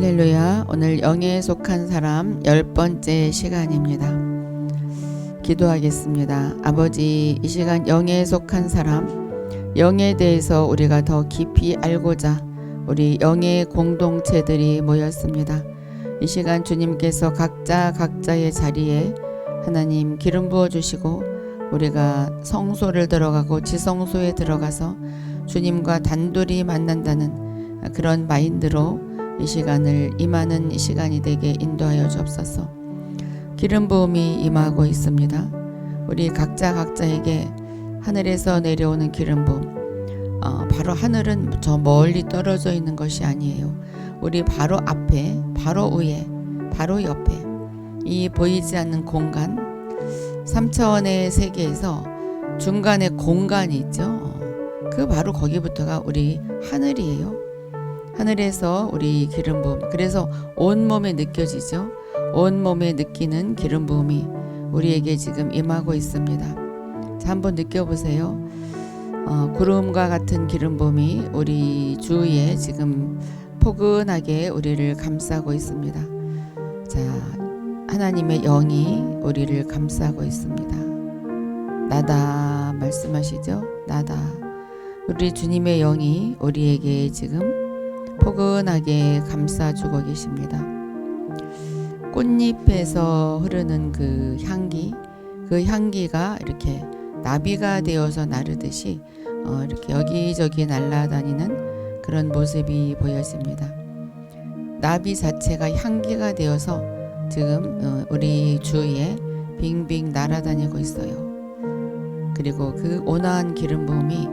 할렐루야. 오늘 영에 속한 사람 10번째 시간입니다. 기도하겠습니다. 아버지, 이 시간 영에 속한 사람, 영에 대해서 우리가 더 깊이 알고자 우리 영의 공동체들이 모였습니다. 이 시간 주님께서 각자의 자리에 하나님 기름 부어주시고 우리가 성소를 들어가고 지성소에 들어가서 주님과 단둘이 만난다는 그런 마인드로 이 시간을 임하는 이 시간이 되게 인도하여 주옵소서. 기름 부음이 임하고 있습니다. 우리 각자에게 하늘에서 내려오는 기름 부음, 바로 하늘은 저 멀리 떨어져 있는 것이 아니에요. 우리 바로 앞에, 바로 위에, 바로 옆에 이 보이지 않는 공간, 3차원의 세계에서 중간에 공간이 있죠. 그 바로 거기부터가 우리 하늘이에요. 하늘에서 우리 기름 부음, 그래서 온몸에 느껴지죠. 온몸에 느끼는 기름 부음이 우리에게 지금 임하고 있습니다. 자, 한번 느껴보세요. 구름과 같은 기름 부음이 우리 주위에 지금 포근하게 우리를 감싸고 있습니다. 자, 하나님의 영이 우리를 감싸고 있습니다. 나다 말씀하시죠. 나다. 우리 주님의 영이 우리에게 지금 포근하게 감싸주고 계십니다. 꽃잎에서 흐르는 그 향기가 이렇게 나비가 되어서 나르듯이 이렇게 여기저기 날아다니는 그런 모습이 보여집니다. 나비 자체가 향기가 되어서 지금 우리 주위에 빙빙 날아다니고 있어요. 그리고 그 온화한 기름 부음이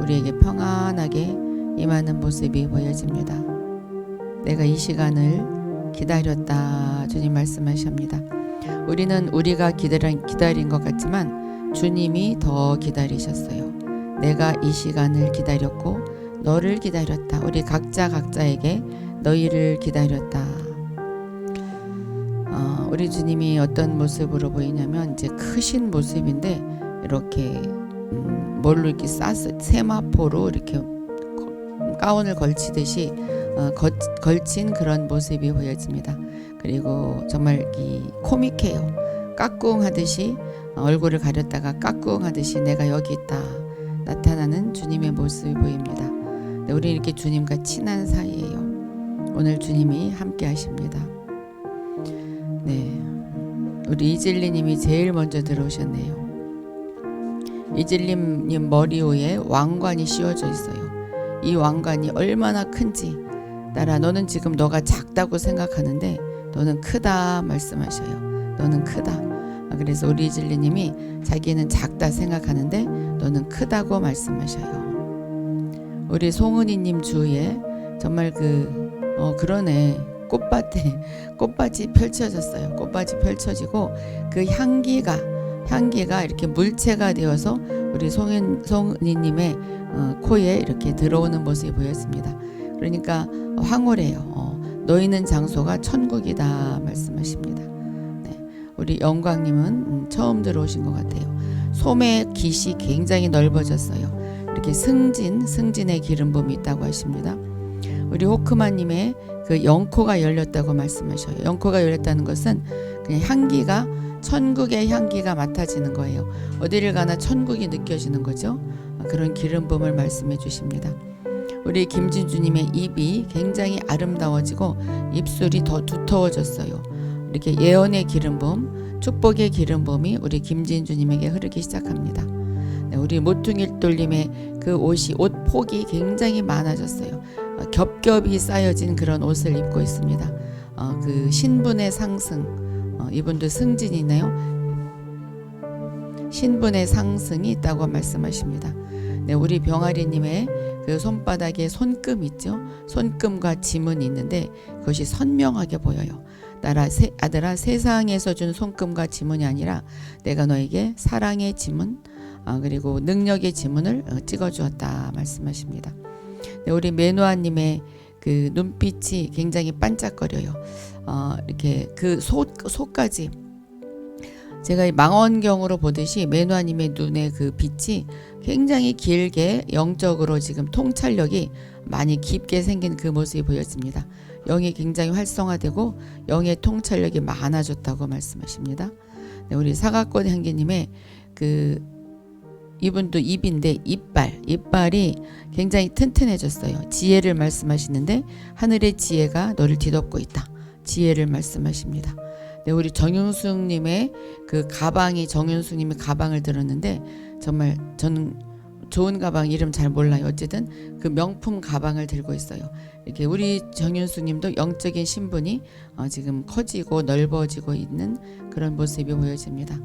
우리에게 평안하게 임하는 모습이 보여집니다. 내가 이 시간을 기다렸다 주님 말씀하십니다. 우리는 우리가 기다린 것 같지만 주님이 더 기다리셨어요. 내가 이 시간을 기다렸고 너를 기다렸다. 우리 각자에게 너희를 기다렸다. 우리 주님이 어떤 모습으로 보이냐면 이제 크신 모습인데 이렇게 뭘로 이렇게 세마포로 이렇게 가운을 걸치듯이 걸친 그런 모습이 보여집니다. 그리고 정말 이 코믹해요. 까꿍하듯이 얼굴을 가렸다가 까꿍하듯이 내가 여기 있다 나타나는 주님의 모습이 보입니다. 네, 우리 이렇게 주님과 친한 사이예요. 오늘 주님이 함께 하십니다. 네, 우리 이질리님이 제일 먼저 들어오셨네요. 이질리님 머리 위에 왕관이 씌워져 있어요. 이 왕관이 얼마나 큰지 따라 너는 지금 너가 작다고 생각하는데 너는 크다 말씀하셔요. 너는 크다. 그래서 우리 이질리님이 자기는 작다 생각하는데 너는 크다고 말씀하셔요. 우리 송은이님 주위에 정말 그러네. 꽃밭이 펼쳐졌어요. 꽃밭이 펼쳐지고 그 향기가 이렇게 물체가 되어서 우리 송은이님의 코에 이렇게 들어오는 모습이 보였습니다. 그러니까 황홀해요. 너희는 장소가 천국이다 말씀하십니다. 네, 우리 영광님은 처음 들어오신 것 같아요. 소매 깃이 굉장히 넓어졌어요. 이렇게 승진의 기름 부음이 있다고 하십니다. 우리 호크마님의 그 영코가 열렸다고 말씀하셔요. 영코가 열렸다는 것은 그냥 향기가 천국의 향기가 맡아지는 거예요. 어디를 가나 천국이 느껴지는 거죠. 그런 기름 부음을 말씀해 주십니다. 우리 김진주님의 입이 굉장히 아름다워지고 입술이 더 두터워졌어요. 이렇게 예언의 기름 부음, 축복의 기름 부음이 우리 김진주님에게 흐르기 시작합니다. 네, 우리 모퉁이돌님의 그 옷 폭이 굉장히 많아졌어요. 겹겹이 쌓여진 그런 옷을 입고 있습니다. 그 신분의 상승, 이분도 승진이네요. 신분의 상승이 있다고 말씀하십니다. 네, 우리 병아리님의 그 손바닥에 손금 있죠. 손금과 지문이 있는데 그것이 선명하게 보여요. 아들아, 세상에서 준 손금과 지문이 아니라 내가 너에게 사랑의 지문 그리고 능력의 지문을 찍어주었다 말씀하십니다. 네, 우리 메누아님의 그 눈빛이 굉장히 반짝거려요. 이렇게 그 속까지 제가 망원경으로 보듯이 메누아님의 눈의 그 빛이 굉장히 길게 영적으로 지금 통찰력이 많이 깊게 생긴 그 모습이 보였습니다. 영이 굉장히 활성화되고 영의 통찰력이 많아졌다고 말씀하십니다. 네, 우리 사각권 향기님의 이분도 입인데 이빨이 굉장히 튼튼해졌어요. 지혜를 말씀하시는데 하늘의 지혜가 너를 뒤덮고 있다. 지혜를 말씀하십니다. 네, 우리 정윤숙님의 정윤숙님의 가방을 들었는데 정말 저는 좋은 가방 이름 잘 몰라요. 어쨌든 그 명품 가방을 들고 있어요. 이렇게 우리 정윤숙님도 영적인 신분이 지금 커지고 넓어지고 있는 그런 모습이 보여집니다.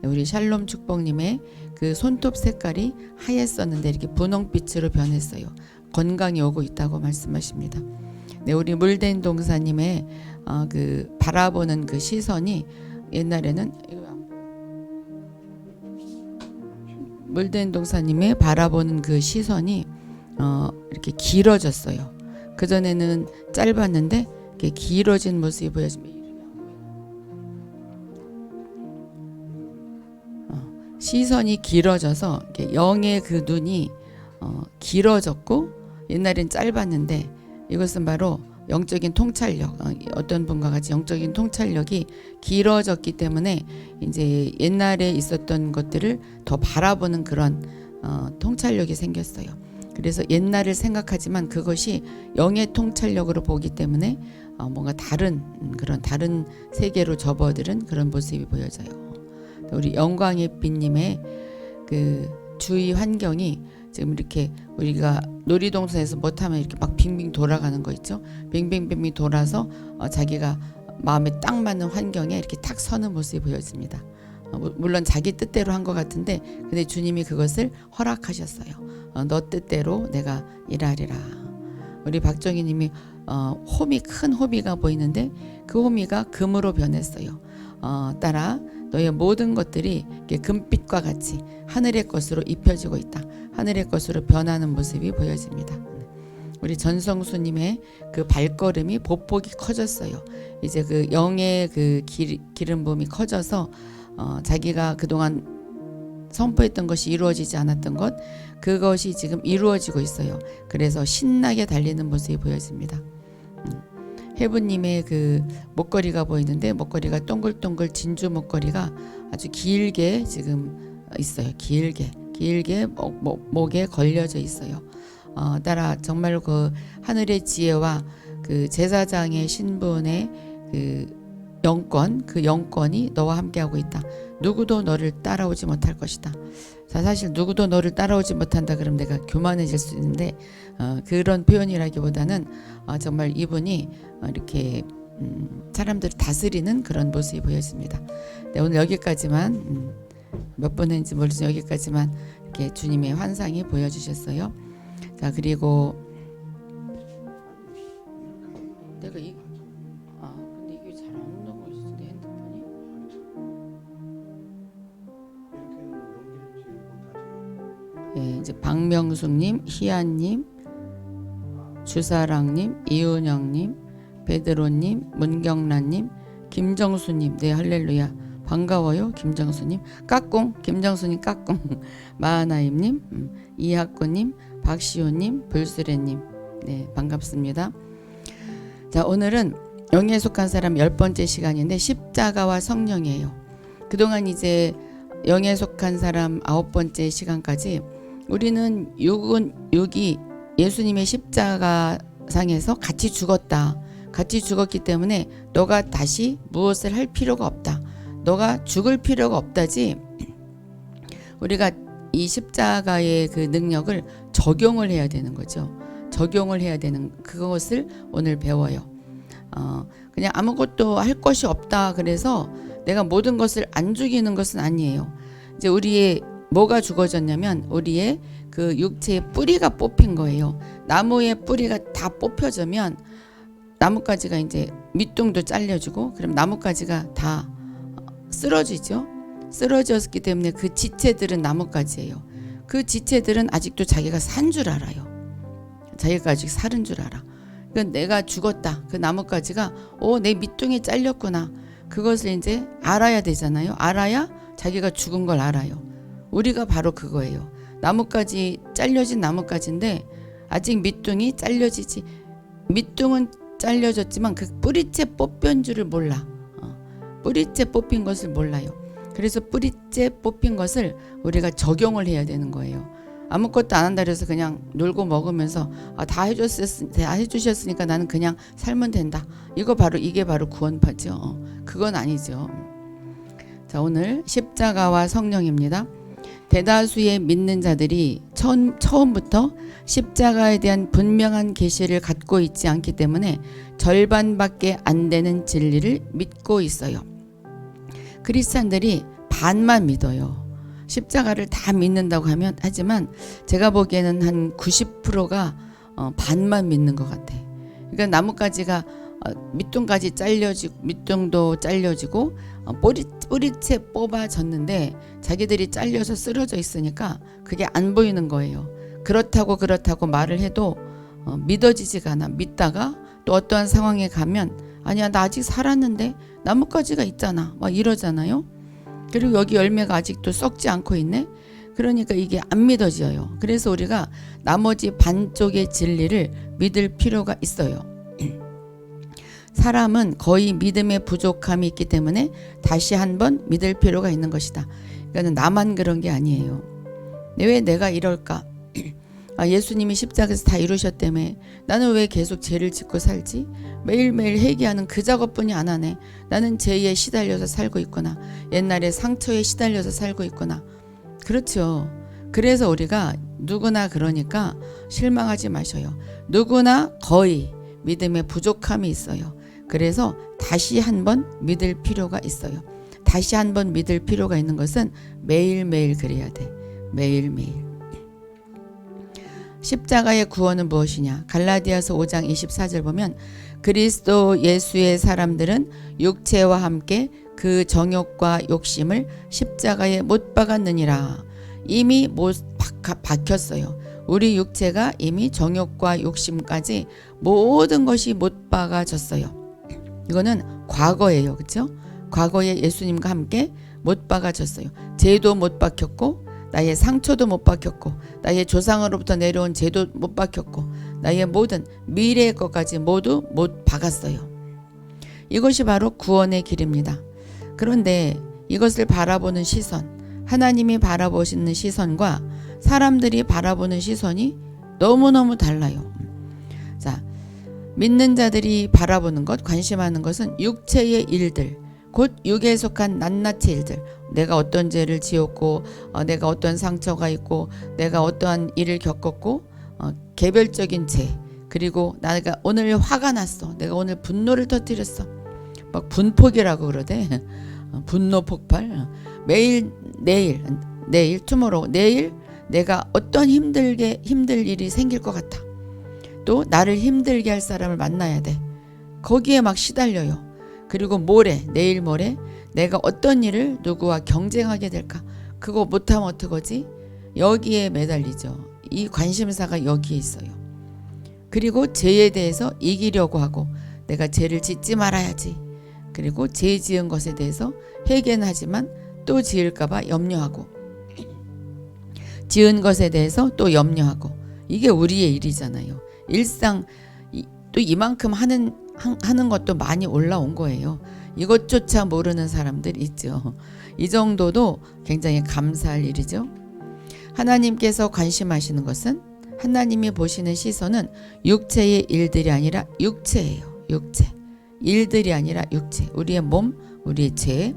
네, 우리 샬롬 축복님의 그 손톱 색깔이 하였었는데 이렇게 분홍빛으로 변했어요. 건강이 오고 있다고 말씀하십니다. 네, 우리 물된 동사님의 바라보는 그 시선이 옛날에는 물된 동사님의 바라보는 그 시선이 이렇게 길어졌어요. 그전에는 짧았는데 이렇게 길어진 모습이 보여집니다. 시선이 길어져서 이렇게 영의 그 눈이 길어졌고 옛날엔 짧았는데 이것은 바로 영적인 통찰력, 어떤 분과 같이 영적인 통찰력이 길어졌기 때문에 이제 옛날에 있었던 것들을 더 바라보는 그런 통찰력이 생겼어요. 그래서 옛날을 생각하지만 그것이 영의 통찰력으로 보기 때문에 뭔가 다른 세계로 접어들은 그런 모습이 보여져요. 우리 영광의 빛님의 그 주위 환경이 지금 이렇게 우리가 놀이동산에서 못하면 이렇게 막 빙빙 돌아가는 거 있죠. 빙빙빙빙 돌아서 자기가 마음에 딱 맞는 환경에 이렇게 탁 서는 모습이 보여집니다. 물론 자기 뜻대로 한 것 같은데 근데 주님이 그것을 허락하셨어요. 너 뜻대로 내가 일하리라. 우리 박정희 님이 큰 호미가 보이는데 그 호미가 금으로 변했어요. 따라 너의 모든 것들이 금빛과 같이 하늘의 것으로 입혀지고 있다. 하늘의 것으로 변하는 모습이 보여집니다. 우리 전성수님의 그 발걸음이 보폭이 커졌어요. 이제 그 영의 그 기름 부음이 커져서 자기가 그동안 선포했던 것이 이루어지지 않았던 것 그것이 지금 이루어지고 있어요. 그래서 신나게 달리는 모습이 보여집니다. 해부님의 그 목걸이가 보이는데 목걸이가 동글동글 진주 목걸이가 아주 길게 지금 있어요. 길게 목에 걸려져 있어요. 따라 정말 그 하늘의 지혜와 그 제사장의 신분의 그 영권이 너와 함께하고 있다. 누구도 너를 따라오지 못할 것이다. 사실 누구도 너를 따라오지 못한다 그러면 내가 교만해질 수 있는데 그런 표현이라기보다는 정말 이분이 이렇게 사람들을 다스리는 그런 모습이 보여집니다. 네, 오늘 여기까지만 몇 번 했는지 모르지만 여기까지만 이렇게 주님의 환상이 보여주셨어요. 자, 그리고 내가 근데 이게 잘 안 넘어지지 내 핸드폰이. 예, 이제 박명숙님, 희안님, 주사랑님, 이은영님, 베드로님, 문경란님, 김정수님, 네 할렐루야 반가워요. 김정수님, 김정수님 까꿍, 마하나임님, 이학구님, 박시호님, 불수레님, 네 반갑습니다. 자, 오늘은 영에 속한 사람 10번째 시간인데 십자가와 성령이에요. 그동안 이제 영에 속한 사람 9번째 시간까지 우리는 육이 예수님의 십자가상에서 같이 죽었기 때문에 너가 다시 무엇을 할 필요가 없다. 너가 죽을 필요가 없다지. 우리가 이 십자가의 그 능력을 적용을 해야 되는 거죠. 적용을 해야 되는 그것을 오늘 배워요. 그냥 아무것도 할 것이 없다 그래서 내가 모든 것을 안 죽이는 것은 아니에요. 이제 우리의 뭐가 죽어졌냐면 우리의 그 육체의 뿌리가 뽑힌 거예요. 나무의 뿌리가 다 뽑혀지면 나뭇가지가 이제 밑둥도 잘려지고 그럼 나뭇가지가 다 쓰러지죠. 쓰러졌기 때문에 그 지체들은 나뭇가지예요. 그 지체들은 아직도 자기가 산 줄 알아요. 자기가 아직 살은 줄 알아. 그러니까 내가 죽었다. 그 나뭇가지가 내 밑둥이 잘렸구나. 그것을 이제 알아야 되잖아요. 알아야 자기가 죽은 걸 알아요. 우리가 바로 그거예요. 나뭇가지 잘려진 나뭇가지인데 아직 밑둥이 잘려지지. 밑둥은 잘려졌지만 그 뿌리째 뽑힌 줄을 몰라. 뿌리째 뽑힌 것을 몰라요. 그래서 뿌리째 뽑힌 것을 우리가 적용을 해야 되는 거예요. 아무것도 안 한다 그래서 그냥 놀고 먹으면서 다 해주셨으니까 나는 그냥 살면 된다. 이게 바로 구원파죠. 그건 아니죠. 자, 오늘 십자가와 성령입니다. 대다수의 믿는 자들이 처음부터 십자가에 대한 분명한 계시를 갖고 있지 않기 때문에 절반밖에 안 되는 진리를 믿고 있어요. 크리스찬들이 반만 믿어요. 십자가를 다 믿는다고 하지만 제가 보기에는 한 90%가 반만 믿는 것 같아. 그러니까 나뭇가지가 밑둥까지 밑둥도 잘려지고 뿌리채 뽑아졌는데 자기들이 잘려서 쓰러져 있으니까 그게 안 보이는 거예요. 그렇다고 말을 해도 믿어지지가 않아. 믿다가 또 어떠한 상황에 가면 아니야 나 아직 살았는데 나뭇가지가 있잖아 막 이러잖아요. 그리고 여기 열매가 아직도 썩지 않고 있네. 그러니까 이게 안 믿어져요. 그래서 우리가 나머지 반쪽의 진리를 믿을 필요가 있어요. 사람은 거의 믿음의 부족함이 있기 때문에 다시 한번 믿을 필요가 있는 것이다. 그러니까 나만 그런 게 아니에요. 왜 내가 이럴까? 예수님이 십자가에서 다 이루셨다며 나는 왜 계속 죄를 짓고 살지? 매일매일 회개하는 그 작업뿐이 안 하네. 나는 죄에 시달려서 살고 있구나. 옛날에 상처에 시달려서 살고 있구나. 그렇죠. 그래서 우리가 누구나 그러니까 실망하지 마셔요. 누구나 거의 믿음의 부족함이 있어요. 그래서 다시 한번 믿을 필요가 있어요. 다시 한번 믿을 필요가 있는 것은 매일매일 그래야 돼. 매일매일. 십자가의 구원은 무엇이냐? 갈라디아서 5장 24절 보면 그리스도 예수의 사람들은 육체와 함께 그 정욕과 욕심을 십자가에 못 박았느니라. 이미 박혔어요. 우리 육체가 이미 정욕과 욕심까지 모든 것이 못 박아졌어요. 이거는 과거예요. 그렇죠? 과거에 예수님과 함께 못 박아졌어요. 죄도 못 박혔고 나의 상처도 못 박혔고 나의 조상으로부터 내려온 죄도 못 박혔고 나의 모든 미래의 것까지 모두 못 박았어요. 이것이 바로 구원의 길입니다. 그런데 이것을 바라보는 시선, 하나님이 바라보시는 시선과 사람들이 바라보는 시선이 너무너무 달라요. 자, 믿는 자들이 바라보는 것, 관심하는 것은 육체의 일들, 곧 육에 속한 낱낱의 일들. 내가 어떤 죄를 지었고 내가 어떤 상처가 있고 내가 어떠한 일을 겪었고 개별적인 죄, 그리고 내가 오늘 화가 났어, 내가 오늘 분노를 터뜨렸어, 막 분폭이라고 그러대. 분노 폭발. 내일 투모로우, 내일 내가 어떤 힘들 일이 생길 것 같아. 또 나를 힘들게 할 사람을 만나야 돼. 거기에 막 시달려요. 그리고 내일 모레 내가 어떤 일을 누구와 경쟁하게 될까? 그거 못하면 어떡하지? 여기에 매달리죠. 이 관심사가 여기에 있어요. 그리고 죄에 대해서 이기려고 하고 내가 죄를 짓지 말아야지. 그리고 죄 지은 것에 대해서 회개는 하지만 또 지을까 봐 염려하고 지은 것에 대해서 또 염려하고. 이게 우리의 일이잖아요. 일상 또 이만큼 하는 것도 많이 올라온 거예요. 이것조차 모르는 사람들 있죠. 이 정도도 굉장히 감사할 일이죠. 하나님께서 관심하시는 것은, 하나님이 보시는 시선은 육체의 일들이 아니라 육체예요. 육체. 일들이 아니라 육체. 우리의 몸, 우리의 죄.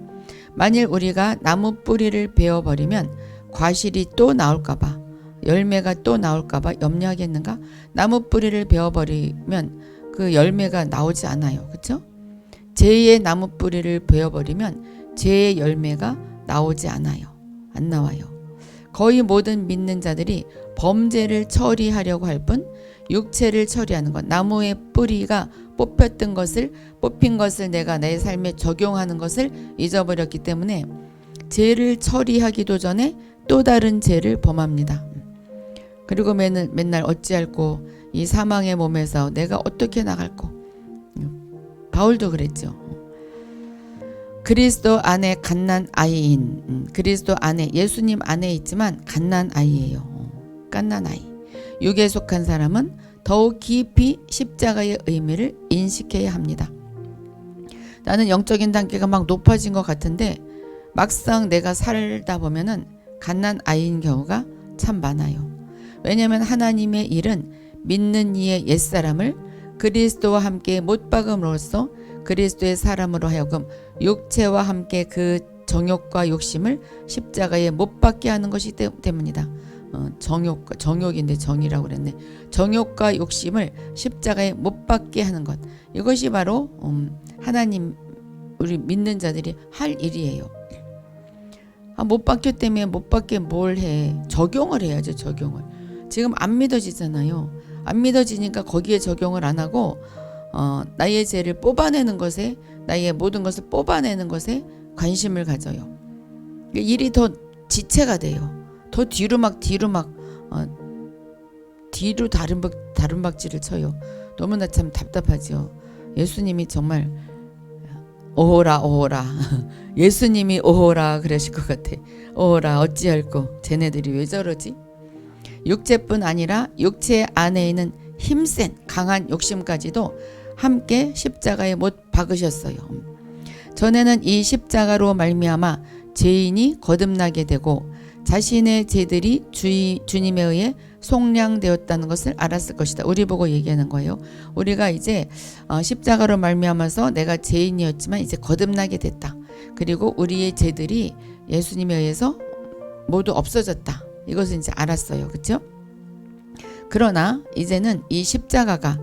만일 우리가 나무 뿌리를 베어버리면 과실이 또 나올까봐, 열매가 또 나올까봐 염려하겠는가? 나무 뿌리를 베어버리면 그 열매가 나오지 않아요. 그렇죠? 죄의 나무 뿌리를 베어버리면 죄의 열매가 나오지 않아요. 안 나와요. 거의 모든 믿는 자들이 범죄를 처리하려고 할 뿐 육체를 처리하는 것, 나무의 뿌리가 뽑힌 것을 내가 내 삶에 적용하는 것을 잊어버렸기 때문에 죄를 처리하기도 전에 또 다른 죄를 범합니다. 그리고 맨날 어찌할꼬 이 사망의 몸에서 내가 어떻게 나갈꼬. 바울도 그랬죠. 그리스도 안에 갓난 아이인, 그리스도 안에, 예수님 안에 있지만 갓난 아이예요. 갓난 아이. 육에 속한 사람은 더욱 깊이 십자가의 의미를 인식해야 합니다. 나는 영적인 단계가 막 높아진 것 같은데 막상 내가 살다 보면은 갓난 아이인 경우가 참 많아요. 왜냐하면 하나님의 일은 믿는 이의 옛사람을 그리스도와 함께 못 박음으로써 그리스도의 사람으로 하여금 육체와 함께 그 정욕과 욕심을 십자가에 못 박게 하는 것이 때문이다. 정욕인데 정이라고 그랬네. 정욕과 욕심을 십자가에 못 박게 하는 것. 이것이 바로 하나님 우리 믿는 자들이 할 일이에요. 못 박기 때문에 못 박게 뭘 해. 적용을 해야죠. 적용을. 지금 안 믿어지잖아요. 안 믿어지니까 거기에 적용을 안 하고 나의 죄를 뽑아내는 것에 나의 모든 것을 뽑아내는 것에 관심을 가져요. 일이 더 지체가 돼요. 더 뒤로 다른 박질을 쳐요. 너무나 참 답답하죠. 예수님이 정말 오호라 예수님이 오호라 그러실 것 같아. 오호라 어찌할꼬 쟤네들이 왜 저러지? 육체뿐 아니라 육체 안에 있는 힘센 강한 욕심까지도 함께 십자가에 못 박으셨어요. 전에는 이 십자가로 말미암아 죄인이 거듭나게 되고 자신의 죄들이 주님에 의해 속량되었다는 것을 알았을 것이다. 우리 보고 얘기하는 거예요. 우리가 이제 십자가로 말미암아서 내가 죄인이었지만 이제 거듭나게 됐다. 그리고 우리의 죄들이 예수님에 의해서 모두 없어졌다. 이것을 이제 알았어요. 그렇죠? 그러나 이제는 이 십자가가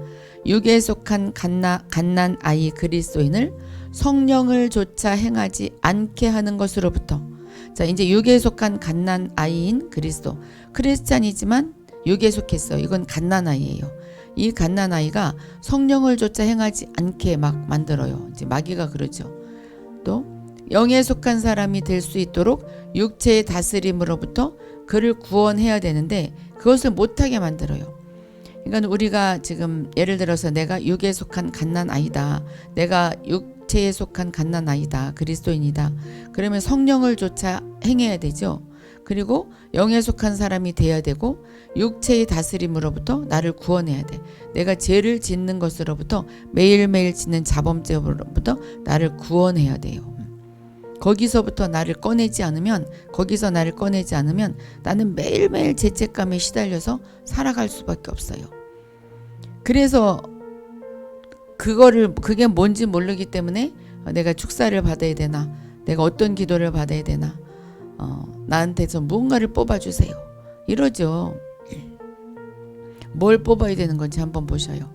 육에 속한 갓난 아이 그리스도인을 성령을 조차 행하지 않게 하는 것으로부터, 자 이제 육에 속한 갓난 아이인 그리스도, 크리스찬이지만 육에 속했어요. 이건 갓난 아이예요. 이 갓난 아이가 성령을 조차 행하지 않게 막 만들어요. 이제 마귀가 그러죠. 또 영에 속한 사람이 될 수 있도록 육체의 다스림으로부터 그를 구원해야 되는데 그것을 못하게 만들어요. 그러니까 우리가 지금 예를 들어서 내가 육에 속한 갓난 아이다. 내가 육체에 속한 갓난 아이다. 그리스도인이다. 그러면 성령을 조차 행해야 되죠. 그리고 영에 속한 사람이 돼야 되고 육체의 다스림으로부터 나를 구원해야 돼. 내가 죄를 짓는 것으로부터 매일매일 짓는 자범죄로부터 나를 구원해야 돼요. 거기서 나를 꺼내지 않으면 나는 매일매일 죄책감에 시달려서 살아갈 수밖에 없어요. 그래서 그게 뭔지 모르기 때문에 내가 축사를 받아야 되나, 내가 어떤 기도를 받아야 되나, 나한테서 무언가를 뽑아주세요. 이러죠. 뭘 뽑아야 되는 건지 한번 보셔요.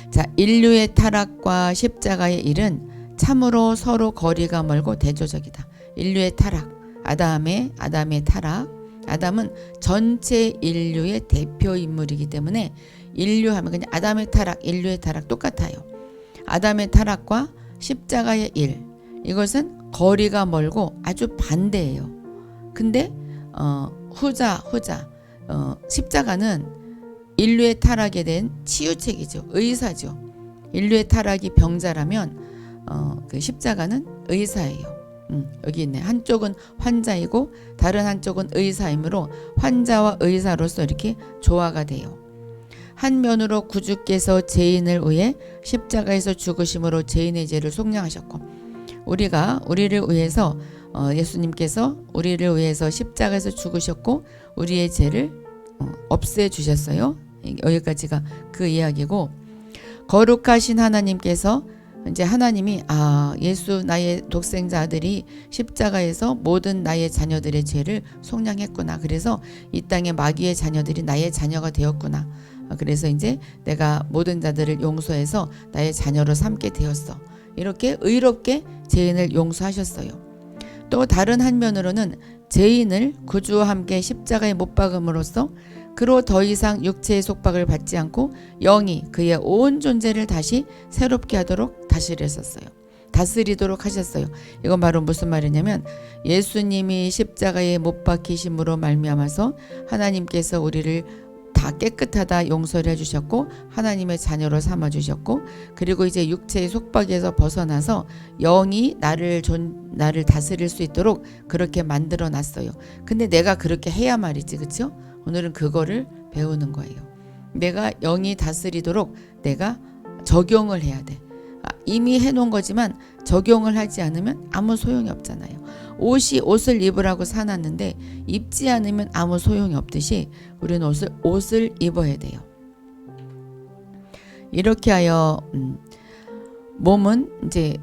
자, 인류의 타락과 십자가의 일은 참으로 서로 거리가 멀고 대조적이다. 인류의 타락, 아담의 타락. 아담은 전체 인류의 대표 인물이기 때문에 인류하면 그냥 아담의 타락, 인류의 타락 똑같아요. 아담의 타락과 십자가의 일, 이것은 거리가 멀고 아주 반대예요. 근데 후자 십자가는 인류의 타락에 대한 치유책이죠. 의사죠. 인류의 타락이 병자라면 그 십자가는 의사예요. 여기 있네. 한쪽은 환자이고 다른 한쪽은 의사이므로 환자와 의사로서 이렇게 조화가 돼요. 한 면으로 구주께서 죄인을 위해 십자가에서 죽으심으로 죄인의 죄를 속량하셨고, 우리를 위해서 예수님께서 우리를 위해서 십자가에서 죽으셨고 우리의 죄를 없애주셨어요. 여기까지가 그 이야기고, 거룩하신 하나님께서 이제 하나님이 예수 나의 독생자 아들이 십자가에서 모든 나의 자녀들의 죄를 속량했구나. 그래서 이 땅의 마귀의 자녀들이 나의 자녀가 되었구나. 그래서 이제 내가 모든 자들을 용서해서 나의 자녀로 삼게 되었어. 이렇게 의롭게 죄인을 용서하셨어요. 또 다른 한면으로는 죄인을 구주와 함께 십자가에 못 박음으로써 그로 더 이상 육체의 속박을 받지 않고 영이 그의 온 존재를 다시 새롭게 하도록 다스리도록 하셨어요. 이건 바로 무슨 말이냐면 예수님이 십자가에 못 박히심으로 말미암아서 하나님께서 우리를 다 깨끗하다 용서를 해주셨고 하나님의 자녀로 삼아주셨고, 그리고 이제 육체의 속박에서 벗어나서 영이 나를 다스릴 수 있도록 그렇게 만들어 놨어요. 근데 내가 그렇게 해야 말이지, 그렇죠? 오늘은 그거를 배우는 거예요. 내가 영이 다스리도록 내가 적용을 해야 돼. 이미 해놓은 거지만 적용을 하지 않으면 아무 소용이 없잖아요. 옷을 입으라고 사놨는데 입지 않으면 아무 소용이 없듯이 우리는 옷을 입어야 돼요. 이렇게 하여 몸은 이제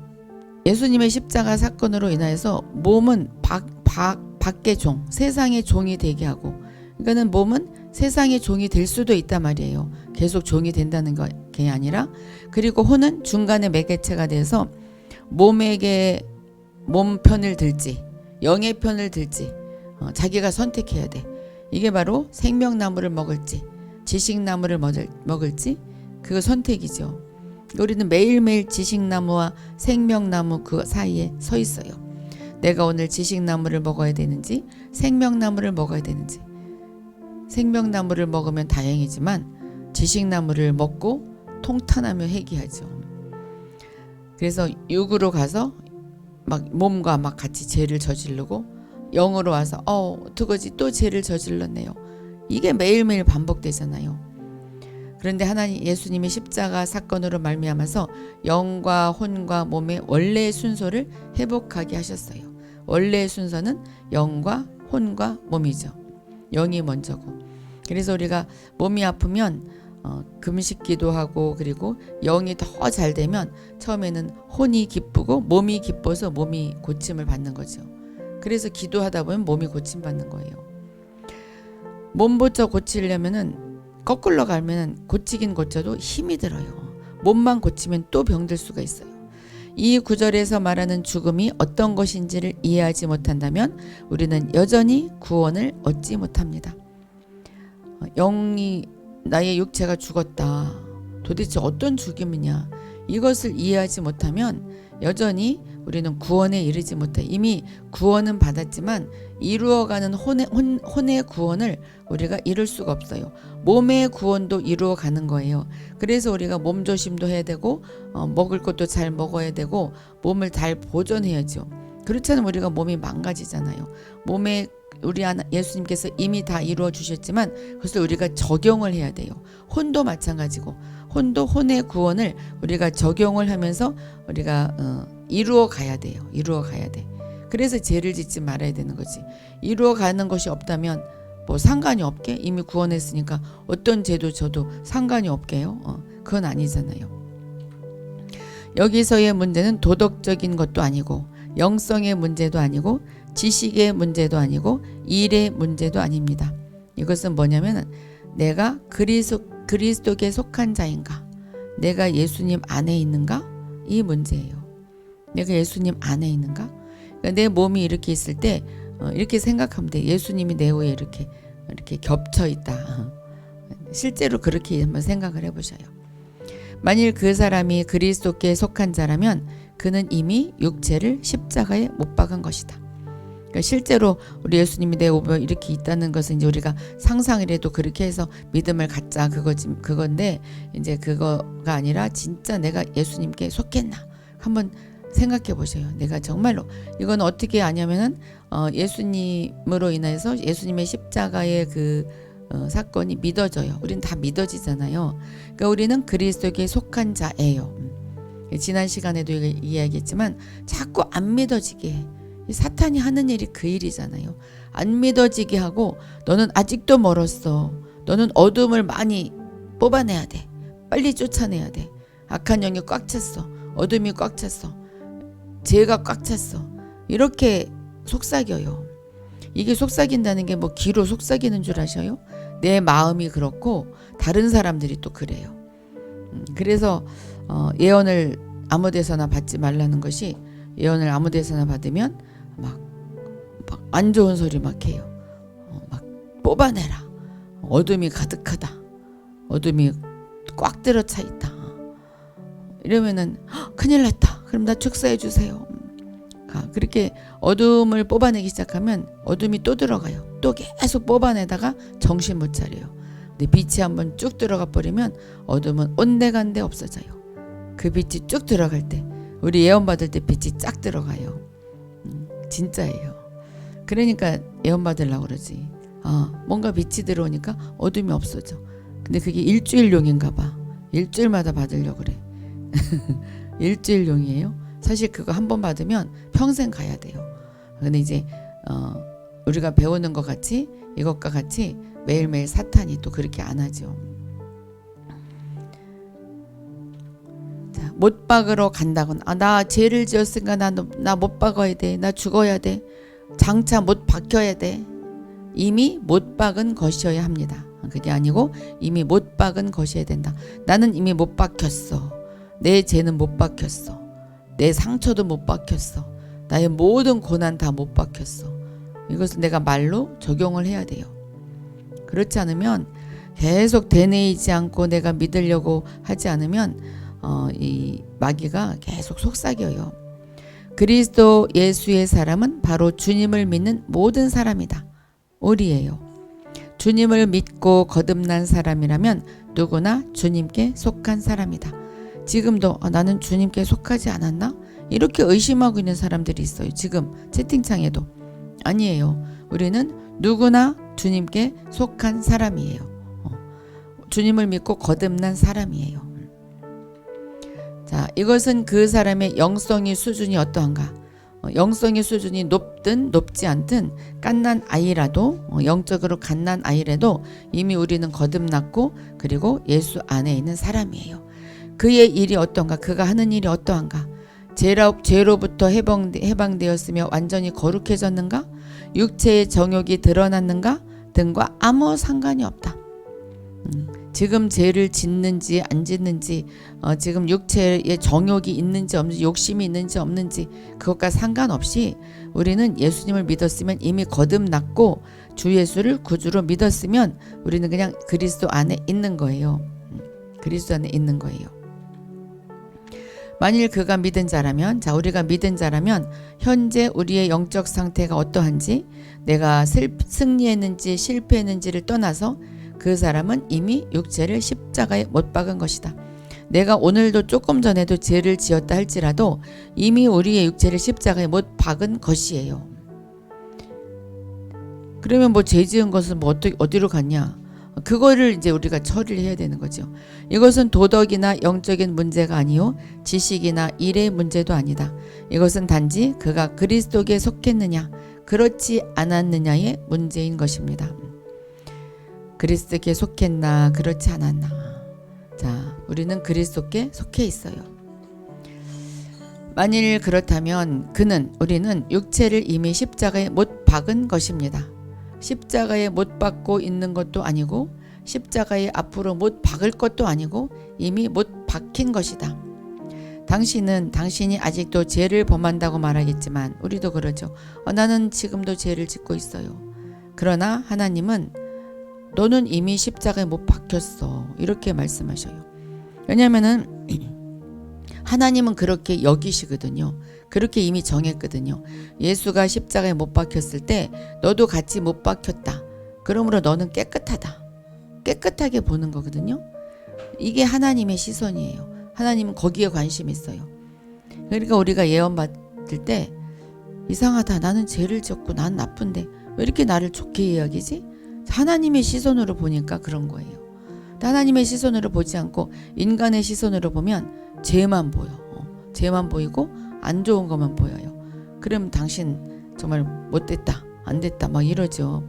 예수님의 십자가 사건으로 인하여서 몸은 밖의 종, 세상의 종이 되게 하고, 그러니까는 몸은 세상의 종이 될 수도 있단 말이에요. 계속 종이 된다는 게 아니라. 그리고 혼은 중간에 매개체가 돼서 몸에게 몸 편을 들지 영의 편을 들지 자기가 선택해야 돼. 이게 바로 생명나무를 먹을지 지식나무를 먹을지 그 선택이죠. 우리는 매일매일 지식나무와 생명나무 그 사이에 서 있어요. 내가 오늘 지식나무를 먹어야 되는지 생명나무를 먹어야 되는지. 생명나무를 먹으면 다행이지만 지식나무를 먹고 통탄하며 회개하죠. 그래서 육으로 가서 막 몸과 막 같이 죄를 저지르고 영으로 와서 어떡하지 또 죄를 저질렀네요. 이게 매일매일 반복되잖아요. 그런데 하나님 예수님이 십자가 사건으로 말미암아서 영과 혼과 몸의 원래의 순서를 회복하게 하셨어요. 원래의 순서는 영과 혼과 몸이죠. 영이 먼저고. 그래서 우리가 몸이 아프면 금식기도 하고 그리고 영이 더 잘 되면 처음에는 혼이 기쁘고 몸이 기뻐서 몸이 고침을 받는 거죠. 그래서 기도하다 보면 몸이 고침 받는 거예요. 몸부터 고치려면은 거꾸로 가면 고치긴 고쳐도 힘이 들어요. 몸만 고치면 또 병들 수가 있어요. 이 구절에서 말하는 죽음이 어떤 것인지를 이해하지 못한다면 우리는 여전히 구원을 얻지 못합니다. 영이 나의 육체가 죽었다. 도대체 어떤 죽음이냐. 이것을 이해하지 못하면 여전히 우리는 구원에 이르지 못해. 이미 구원은 받았지만 이루어가는 혼의 구원을 우리가 이룰 수가 없어요. 몸의 구원도 이루어가는 거예요. 그래서 우리가 몸조심도 해야 되고 먹을 것도 잘 먹어야 되고 몸을 잘 보존해야죠. 그렇지 않으면 우리가 몸이 망가지잖아요. 몸에 우리 예수님께서 이미 다 이루어 주셨지만 그것을 우리가 적용을 해야 돼요. 혼도 마찬가지고 혼도 혼의 구원을 우리가 적용을 하면서 우리가 이루어 가야 돼요. 이루어 가야 돼. 그래서 죄를 짓지 말아야 되는 거지. 이루어 가는 것이 없다면 뭐 상관이 없게 이미 구원했으니까 어떤 죄도 져도 상관이 없게요. 그건 아니잖아요. 여기서의 문제는 도덕적인 것도 아니고 영성의 문제도 아니고 지식의 문제도 아니고 일의 문제도 아닙니다. 이것은 뭐냐면 내가 그리스도께 속한 자인가? 내가 예수님 안에 있는가? 이 문제예요. 내가 예수님 안에 있는가? 그러니까 내 몸이 이렇게 있을 때 이렇게 생각하면 돼. 예수님이 내 후에 이렇게 겹쳐 있다. 실제로 그렇게 한번 생각을 해보셔요. 만일 그 사람이 그리스도께 속한 자라면 그는 이미 육체를 십자가에 못 박은 것이다. 그러니까 실제로 우리 예수님이 내 오면 이렇게 있다는 것은 이제 우리가 상상이라도 그렇게 해서 믿음을 갖자 그건데 이제 그거가 아니라 진짜 내가 예수님께 속했나 한번 생각해 보세요. 내가 정말로 이건 어떻게 아냐면은 예수님으로 인해서 예수님의 십자가의 그 사건이 믿어져요. 우리는 다 믿어지잖아요. 그러니까 우리는 그리스도에게 속한 자예요. 지난 시간에도 이야기했지만 자꾸 안 믿어지게 해. 사탄이 하는 일이 그 일이잖아요. 안 믿어지게 하고 너는 아직도 멀었어. 너는 어둠을 많이 뽑아내야 돼. 빨리 쫓아내야 돼. 악한 영이 꽉 찼어. 어둠이 꽉 찼어. 죄가 꽉 찼어. 이렇게 속삭여요. 이게 속삭인다는 게 뭐 귀로 속삭이는 줄 아셔요? 내 마음이 그렇고 다른 사람들이 또 그래요. 그래서 예언을 아무 데서나 받지 말라는 것이 예언을 아무 데서나 받으면 막 안 좋은 소리 막 해요. 막 뽑아내라. 어둠이 가득하다. 어둠이 꽉 들어차 있다. 이러면은 큰일 났다. 그럼 나 축사해 주세요. 그렇게 어둠을 뽑아내기 시작하면 어둠이 또 들어가요. 또 계속 뽑아내다가 정신 못 차려요. 근데 빛이 한번 쭉 들어가 버리면 어둠은 온데간데 없어져요. 그 빛이 쭉 들어갈 때 우리 예언 받을 때 빛이 쫙 들어가요. 진짜예요. 그러니까 예언 받으려고 그러지. 뭔가 빛이 들어오니까 어둠이 없어져. 근데 그게 일주일용인가 봐. 일주일마다 받으려고 그래. 일주일용이에요. 사실 그거 한 번 받으면 평생 가야 돼요. 근데 이제 우리가 배우는 것 같이 이것과 같이 매일매일 사탄이 또 그렇게 안 하죠. 자, 못 박으러 간다거나 나 죄를 지었으니까 나 못 박아야 돼. 나 죽어야 돼. 장차 못 박혀야 돼. 이미 못 박은 것이어야 합니다. 그게 아니고 이미 못 박은 것이어야 된다. 나는 이미 못 박혔어. 내 죄는 못 박혔어. 내 상처도 못 박혔어. 나의 모든 고난 다 못 박혔어. 이것을 내가 말로 적용을 해야 돼요. 그렇지 않으면 계속 되뇌이지 않고 내가 믿으려고 하지 않으면 이 마귀가 계속 속삭여요. 그리스도 예수의 사람은 바로 주님을 믿는 모든 사람이다. 우리예요. 주님을 믿고 거듭난 사람이라면 누구나 주님께 속한 사람이다. 지금도 나는 주님께 속하지 않았나? 이렇게 의심하고 있는 사람들이 있어요. 지금 채팅창에도. 아니에요. 우리는 누구나 주님께 속한 사람이에요. 주님을 믿고 거듭난 사람이에요. 자, 이것은 그 사람의 영성의 수준이 어떠한가? 영성의 수준이 높든 높지 않든 갓난 아이라도 영적으로 갓난 아이라도 이미 우리는 거듭났고 그리고 예수 안에 있는 사람이에요. 그의 일이 어떤가? 그가 하는 일이 어떠한가? 죄로부터 해방되었으며 완전히 거룩해졌는가? 육체의 정욕이 드러났는가? 등과 아무 상관이 없다. 지금 죄를 짓는지 안 짓는지 지금 육체의 정욕이 있는지 없는지 욕심이 있는지 없는지 그것과 상관없이 우리는 예수님을 믿었으면 이미 거듭났고 주 예수를 구주로 믿었으면 우리는 그냥 그리스도 안에 있는 거예요. 그리스도 안에 있는 거예요. 만일 그가 믿은 자라면 우리가 믿은 자라면 현재 우리의 영적 상태가 어떠한지 내가 승리했는지 실패했는지를 떠나서 그 사람은 이미 육체를 십자가에 못 박은 것이다. 내가 오늘도 조금 전에도 죄를 지었다 할지라도 이미 우리의 육체를 십자가에 못 박은 것이에요. 그러면 뭐 죄 지은 것은 뭐 어디로 갔냐? 그거를 이제 우리가 처리를 해야 되는 거죠. 이것은 도덕이나 영적인 문제가 아니요 지식이나 일의 문제도 아니다. 이것은 단지 그가 그리스도께 속했느냐 그렇지 않았느냐의 문제인 것입니다. 그리스도께 속했나 그렇지 않았나. 자, 우리는 그리스도께 속해 있어요. 만일 그렇다면 우리는 육체를 이미 십자가에 못 박은 것입니다. 십자가에 못 박고 있는 것도 아니고 십자가에 앞으로 못 박을 것도 아니고 이미 못 박힌 것이다. 당신이 아직도 죄를 범한다고 말하겠지만 우리도 그러죠. 나는 지금도 죄를 짓고 있어요. 그러나 하나님은 너는 이미 십자가에 못 박혔어. 이렇게 말씀하셔요. 왜냐하면은 하나님은 그렇게 여기시거든요. 그렇게 이미 정했거든요. 예수가 십자가에 못 박혔을 때 너도 같이 못 박혔다. 그러므로 너는 깨끗하다. 깨끗하게 보는 거거든요. 이게 하나님의 시선이에요. 하나님은 거기에 관심이 있어요. 그러니까 우리가 예언 받을 때 이상하다. 나는 죄를 지었고 난 나쁜데 왜 이렇게 나를 좋게 이야기지? 하나님의 시선으로 보니까 그런 거예요. 하나님의 시선으로 보지 않고 인간의 시선으로 보면 죄만 보여. 죄만 보이고 안 좋은 것만 보여요. 그럼 당신 정말 못됐다, 안 됐다 막 이러죠.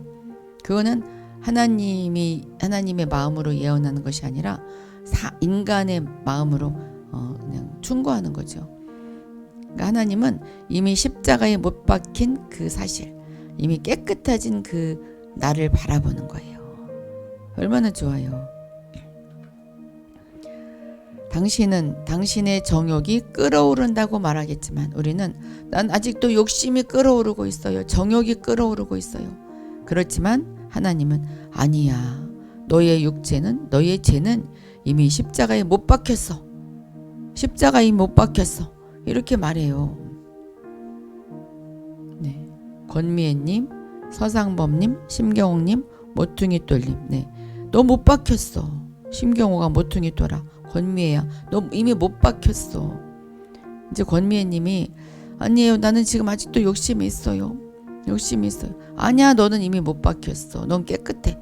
그거는 하나님의 마음으로 예언하는 것이 아니라 인간의 마음으로 그냥 충고하는 거죠. 그러니까 하나님은 이미 십자가에 못 박힌 그 사실, 이미 깨끗해진 그 나를 바라보는 거예요. 얼마나 좋아요. 당신은 당신의 정욕이 끓어오른다고 말하겠지만 우리는 난 아직도 욕심이 끓어오르고 있어요. 정욕이 끓어오르고 있어요. 그렇지만 하나님은 아니야. 너의 육체는 너의 죄는 이미 십자가에 못 박혔어. 십자가에 못 박혔어. 이렇게 말해요. 네. 권미애님, 서상범님, 심경옥님, 모퉁이돌님. 네. 너 못 박혔어. 심경호가 모퉁이 돌아. 권미애야, 너 이미 못 박혔어. 이제 권미애님이 아니에요. 나는 지금 아직도 욕심이 있어요. 욕심이 있어요. 아니야, 너는 이미 못 박혔어. 넌 깨끗해.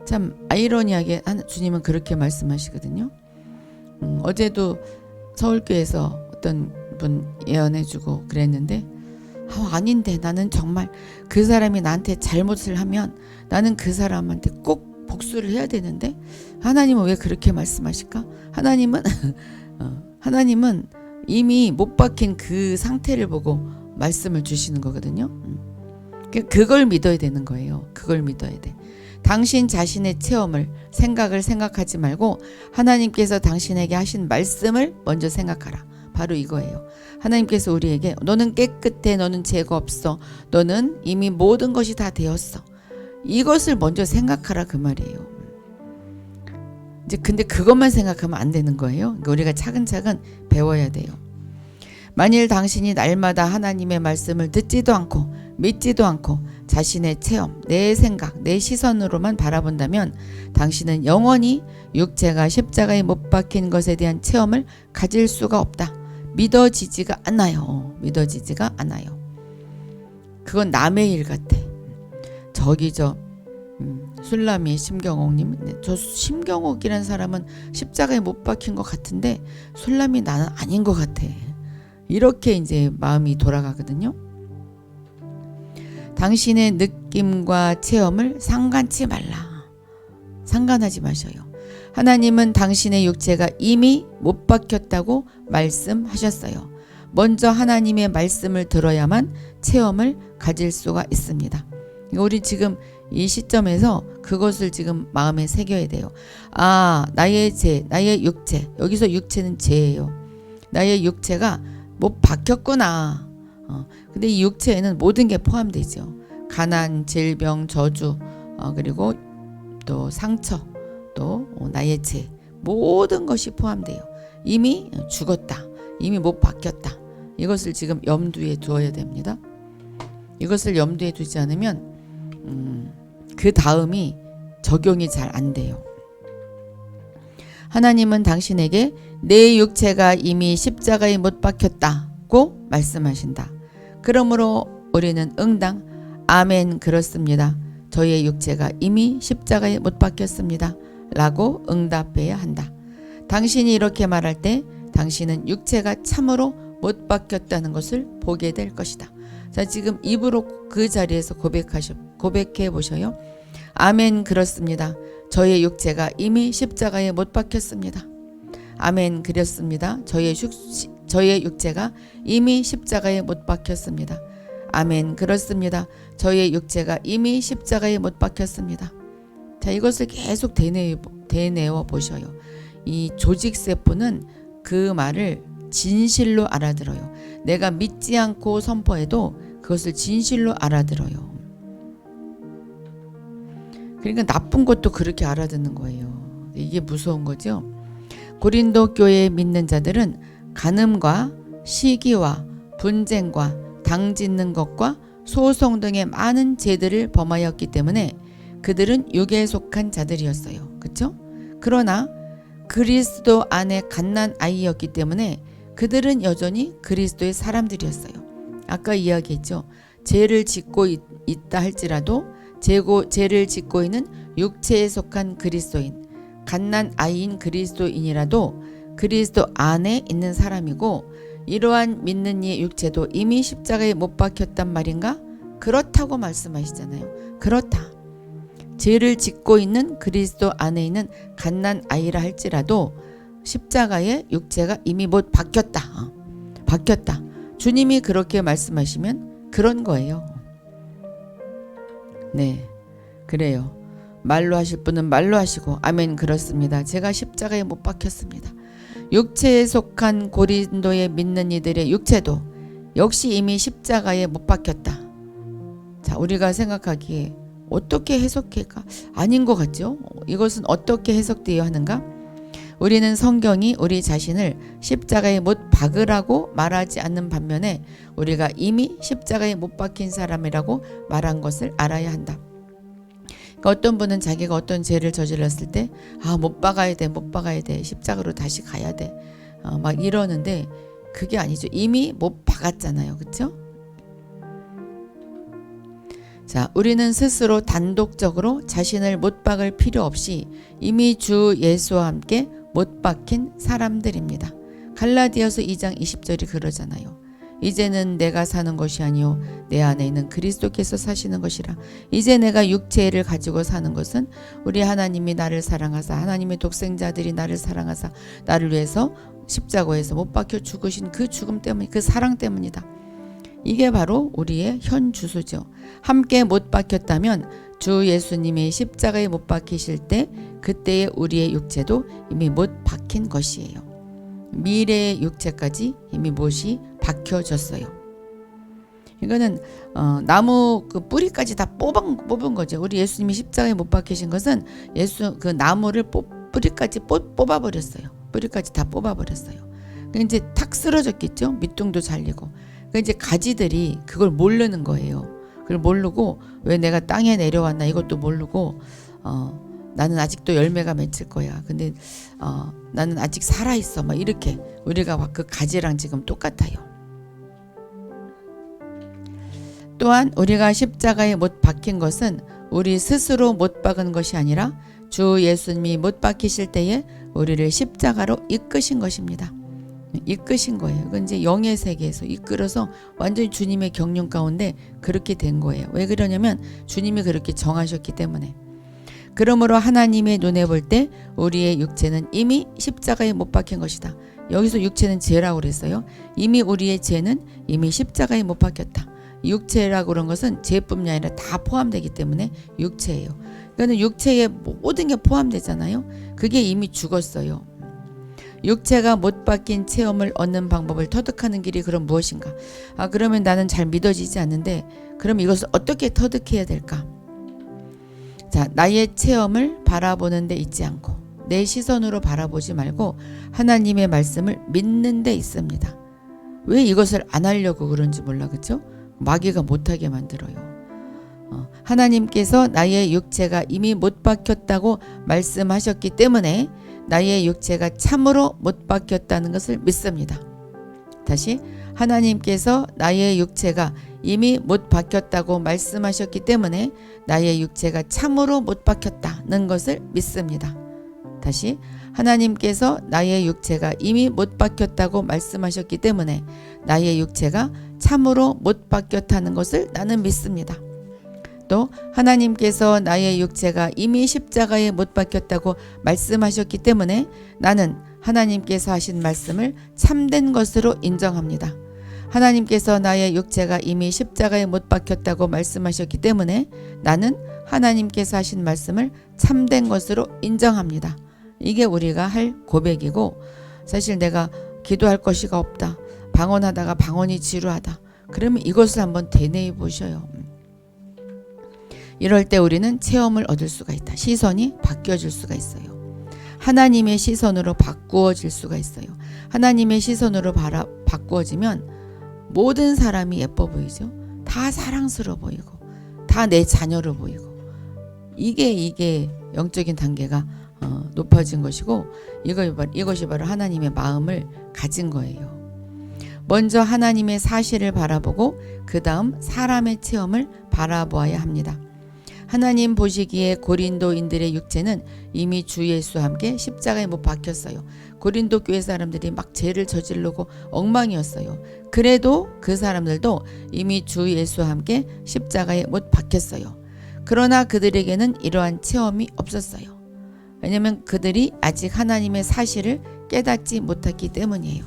참 아이러니하게 주님은 그렇게 말씀하시거든요. 어제도 서울교회에서 어떤 분 예언해주고 그랬는데 아닌데 나는 정말 그 사람이 나한테 잘못을 하면 나는 그 사람한테 꼭 복수를 해야 되는데 하나님은 왜 그렇게 말씀하실까? 하나님은 하나님은 이미 못 박힌 그 상태를 보고 말씀을 주시는 거거든요. 그걸 믿어야 되는 거예요. 그걸 믿어야 돼. 당신 자신의 체험을 생각을 생각하지 말고 하나님께서 당신에게 하신 말씀을 먼저 생각하라. 바로 이거예요. 하나님께서 우리에게 너는 깨끗해, 너는 죄가 없어, 너는 이미 모든 것이 다 되었어. 이것을 먼저 생각하라 그 말이에요. 이제 근데 그것만 생각하면 안 되는 거예요. 그러니까 우리가 차근차근 배워야 돼요. 만일 당신이 날마다 하나님의 말씀을 듣지도 않고 믿지도 않고 자신의 체험, 내 생각, 내 시선으로만 바라본다면 당신은 영원히 육체가 십자가에 못 박힌 것에 대한 체험을 가질 수가 없다. 믿어지지가 않아요. 믿어지지가 않아요. 그건 남의 일 같아. 술라미 심경옥님, 저 심경옥이라는 사람은 십자가에 못 박힌 것 같은데 술라미 나는 아닌 것 같아. 이렇게 이제 마음이 돌아가거든요. 당신의 느낌과 체험을 상관치 말라. 상관하지 마셔요. 하나님은 당신의 육체가 이미 못 박혔다고 말씀하셨어요. 먼저 하나님의 말씀을 들어야만 체험을 가질 수가 있습니다. 우리 지금 이 시점에서 그것을 지금 마음에 새겨야 돼요. 나의 죄, 나의 육체. 여기서 육체는 죄예요. 나의 육체가 못 박혔구나. 근데 이 육체에는 모든 게 포함되죠. 가난, 질병, 저주, 그리고 또 상처, 또 나의 죄, 모든 것이 포함돼요. 이미 죽었다. 이미 못 박혔다. 이것을 지금 염두에 두어야 됩니다. 이것을 염두에 두지 않으면 그 다음이 적용이 잘 안 돼요. 하나님은 당신에게 내 육체가 이미 십자가에 못 박혔다고 말씀하신다. 그러므로 우리는 응당 아멘 그렇습니다. 저의 육체가 이미 십자가에 못 박혔습니다. 라고 응답해야 한다. 당신이 이렇게 말할 때 당신은 육체가 참으로 못 박혔다는 것을 보게 될 것이다. 자, 지금 입으로 그 자리에서 고백해 보셔요. 아멘 그렇습니다. 저의 육체가 이미 십자가에 못 박혔습니다. 아멘 그렇습니다. 저의 육체가 이미 십자가에 못 박혔습니다. 아멘 그렇습니다. 저의 육체가 이미 십자가에 못 박혔습니다. 자, 이것을 계속 되뇌어 보셔요. 이 조직세포는 그 말을 진실로 알아들어요. 내가 믿지 않고 선포해도 그것을 진실로 알아들어요. 그러니까 나쁜 것도 그렇게 알아듣는 거예요. 이게 무서운 거죠. 고린도 교회에 믿는 자들은 간음과 시기와 분쟁과 당짓는 것과 소송 등의 많은 죄들을 범하였기 때문에 그들은 육에 속한 자들이었어요. 그렇죠? 그러나 그리스도 안에 갓난 아이였기 때문에 그들은 여전히 그리스도의 사람들이었어요. 아까 이야기했죠. 죄를 짓고 있다 할지라도 죄를 짓고 있는 육체에 속한 그리스도인, 갓난 아이인 그리스도인이라도 그리스도 안에 있는 사람이고 이러한 믿는 이의 육체도 이미 십자가에 못 박혔단 말인가? 그렇다고 말씀하시잖아요. 그렇다. 죄를 짓고 있는 그리스도 안에 있는 갓난 아이라 할지라도 십자가에 육체가 이미 못 박혔다. 박혔다. 주님이 그렇게 말씀하시면 그런 거예요. 네, 그래요. 말로 하실 분은 말로 하시고 아멘 그렇습니다. 제가 십자가에 못 박혔습니다. 육체에 속한 고린도에 믿는 이들의 육체도 역시 이미 십자가에 못 박혔다. 자, 우리가 생각하기에 어떻게 해석할까? 아닌 것 같죠? 이것은 어떻게 해석되어야 하는가? 우리는 성경이 우리 자신을 십자가에 못 박으라고 말하지 않는 반면에 우리가 이미 십자가에 못 박힌 사람이라고 말한 것을 알아야 한다. 그러니까 어떤 분은 자기가 어떤 죄를 저질렀을 때 못 박아야 돼, 못 박아야 돼, 십자가로 다시 가야 돼, 막 이러는데 그게 아니죠. 이미 못 박았잖아요, 그렇죠? 자, 우리는 스스로 단독적으로 자신을 못 박을 필요 없이 이미 주 예수와 함께 못 박힌 사람들입니다. 갈라디아서 2장 20절이 그러잖아요. 이제는 내가 사는 것이 아니요 내 안에 있는 그리스도께서 사시는 것이라. 이제 내가 육체를 가지고 사는 것은 우리 하나님이 나를 사랑하사 하나님의 독생자들이 나를 사랑하사 나를 위해서 십자가에서 못 박혀 죽으신 그 죽음 때문, 그 사랑 때문이다. 이게 바로 우리의 현 주소죠. 함께 못 박혔다면 주 예수님이 십자가에 못 박히실 때 그때의 우리의 육체도 이미 못 박힌 것이에요. 미래의 육체까지 이미 못이 박혀졌어요. 이거는 나무 그 뿌리까지 다 뽑은 거죠. 우리 예수님이 십자가에 못 박히신 것은 예수 그 나무를 뿌리까지 뽑아버렸어요. 뿌리까지 다 뽑아버렸어요. 그러니까 이제 탁 쓰러졌겠죠. 밑둥도 잘리고. 그러니까 이제 가지들이 그걸 모르는 거예요. 그걸 모르고 왜 내가 땅에 내려왔나 이것도 모르고 나는 아직도 열매가 맺힐 거야. 근데 나는 아직 살아있어. 막 이렇게 우리가 그 가지랑 지금 똑같아요. 또한 우리가 십자가에 못 박힌 것은 우리 스스로 못 박은 것이 아니라 주 예수님이 못 박히실 때에 우리를 십자가로 이끄신 것입니다. 이끄신 거예요. 그건 이제 영의 세계에서 이끌어서 완전히 주님의 경륜 가운데 그렇게 된 거예요. 왜 그러냐면 주님이 그렇게 정하셨기 때문에. 그러므로 하나님의 눈에 볼 때 우리의 육체는 이미 십자가에 못 박힌 것이다. 여기서 육체는 죄라고 그랬어요. 이미 우리의 죄는 이미 십자가에 못 박혔다. 육체라고 그런 것은 죄뿐만 아니라 다 포함되기 때문에 육체예요. 그러니까 육체에 모든 게 포함되잖아요. 그게 이미 죽었어요. 육체가 못 박힌 체험을 얻는 방법을 터득하는 길이 그럼 무엇인가? 그러면 나는 잘 믿어지지 않는데 그럼 이것을 어떻게 터득해야 될까? 자, 나의 체험을 바라보는 데 있지 않고 내 시선으로 바라보지 말고 하나님의 말씀을 믿는 데 있습니다. 왜 이것을 안 하려고 그런지 몰라, 그렇죠? 마귀가 못하게 만들어요. 하나님께서 나의 육체가 이미 못 박혔다고 말씀하셨기 때문에 나의 육체가 참으로 못 박혔다는 것을 믿습니다. 다시, 하나님께서 나의 육체가 이미 못 박혔다고 말씀하셨기 때문에 나의 육체가 참으로 못 박혔다는 것을 믿습니다. 다시, 하나님께서 나의 육체가 이미 못 박혔다고 말씀하셨기 때문에 나의 육체가 참으로 못 박혔다는 것을 나는 믿습니다. 또 하나님께서 나의 육체가 이미 십자가에 못 박혔다고 말씀하셨기 때문에 나는 하나님께서 하신 말씀을 참된 것으로 인정합니다. 하나님께서 나의 육체가 이미 십자가에 못 박혔다고 말씀하셨기 때문에 나는 하나님께서 하신 말씀을 참된 것으로 인정합니다. 이게 우리가 할 고백이고, 사실 내가 기도할 것이가 없다, 방언하다가 방언이 지루하다, 그러면 이것을 한번 되뇌어 보셔요. 이럴 때 우리는 체험을 얻을 수가 있다. 시선이 바뀌어질 수가 있어요. 하나님의 시선으로 바꾸어질 수가 있어요. 하나님의 시선으로 바꾸어지면 모든 사람이 예뻐 보이죠. 다 사랑스러워 보이고 다 내 자녀로 보이고, 이게 영적인 단계가 높아진 것이고, 이것이 바로 하나님의 마음을 가진 거예요. 먼저 하나님의 사실을 바라보고 그 다음 사람의 체험을 바라보아야 합니다. 하나님 보시기에 고린도인들의 육체는 이미 주 예수와 함께 십자가에 못 박혔어요. 고린도 교회 사람들이 막 죄를 저지르고 엉망이었어요. 그래도 그 사람들도 이미 주 예수와 함께 십자가에 못 박혔어요. 그러나 그들에게는 이러한 체험이 없었어요. 왜냐하면 그들이 아직 하나님의 사실을 깨닫지 못했기 때문이에요.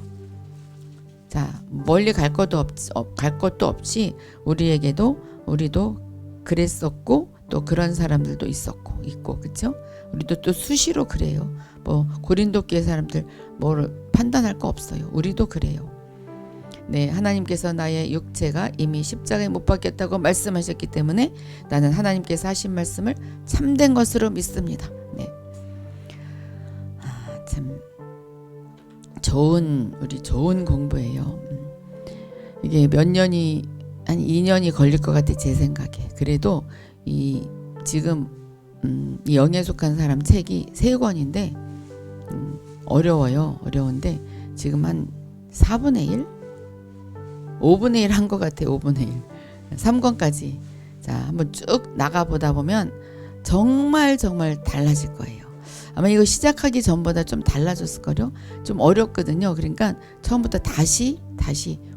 자, 멀리 갈 것도 없이 우리도 그랬었고 또 그런 사람들도 있고, 그렇죠? 우리도 또 수시로 그래요. 뭐 고린도 교회 사람들 뭐를 판단할 거 없어요. 우리도 그래요. 네, 하나님께서 나의 육체가 이미 십자가에 못 박혔다고 말씀하셨기 때문에 나는 하나님께서 하신 말씀을 참된 것으로 믿습니다. 네, 참 좋은 공부예요. 이게 몇 년이, 한 2년이 걸릴 것 같아, 제 생각에. 그래도 지금 이 영에 속한 사람 책이 3권인데 어려운데 지금 한 4분의 1? 5분의 1 한 것 같아요. 5분의 1. 3권까지 자, 한번 쭉 나가보다 보면 정말 달라질 거예요. 아마 이거 시작하기 전보다 좀 달라졌을 거요. 좀 어렵거든요. 그러니까 처음부터 다시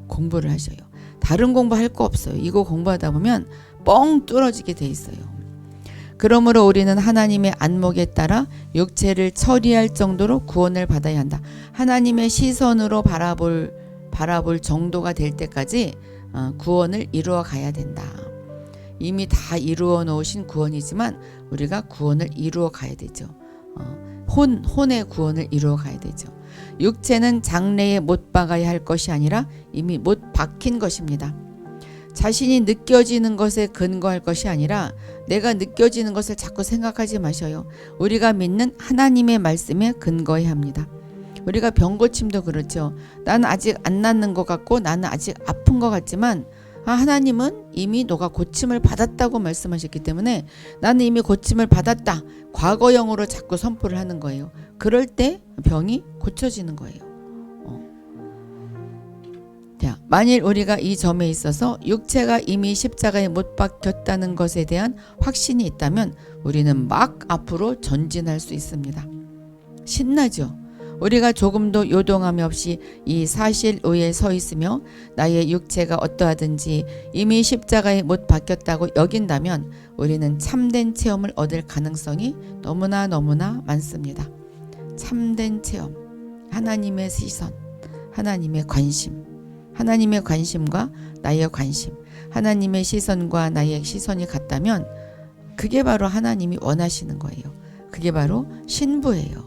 공부를 하셔요. 다른 공부할 거 없어요. 이거 공부하다 보면 뻥 뚫어지게 돼 있어요. 그러므로 우리는 하나님의 안목에 따라 육체를 처리할 정도로 구원을 받아야 한다. 하나님의 시선으로 바라볼 정도가 될 때까지 구원을 이루어 가야 된다. 이미 다 이루어 놓으신 구원이지만 우리가 구원을 이루어 가야 되죠. 혼의 구원을 이루어 가야 되죠. 육체는 장래에 못 박아야 할 것이 아니라 이미 못 박힌 것입니다. 자신이 느껴지는 것에 근거할 것이 아니라 내가 느껴지는 것을 자꾸 생각하지 마셔요. 우리가 믿는 하나님의 말씀에 근거해야 합니다. 우리가 병고침도 그렇죠. 나는 아직 안 낫는 것 같고 나는 아직 아픈 것 같지만 하나님은 이미 너가 고침을 받았다고 말씀하셨기 때문에 나는 이미 고침을 받았다. 과거형으로 자꾸 선포를 하는 거예요. 그럴 때 병이 고쳐지는 거예요. 자, 만일 우리가 이 점에 있어서 육체가 이미 십자가에 못 박혔다는 것에 대한 확신이 있다면 우리는 막 앞으로 전진할 수 있습니다. 신나죠? 우리가 조금도 요동함이 없이 이 사실 위에 서 있으며 나의 육체가 어떠하든지 이미 십자가에 못 박혔다고 여긴다면 우리는 참된 체험을 얻을 가능성이 너무나 많습니다. 참된 체험, 하나님의 시선, 하나님의 관심, 하나님의 관심과 나의 관심, 하나님의 시선과 나의 시선이 같다면 그게 바로 하나님이 원하시는 거예요. 그게 바로 신부예요.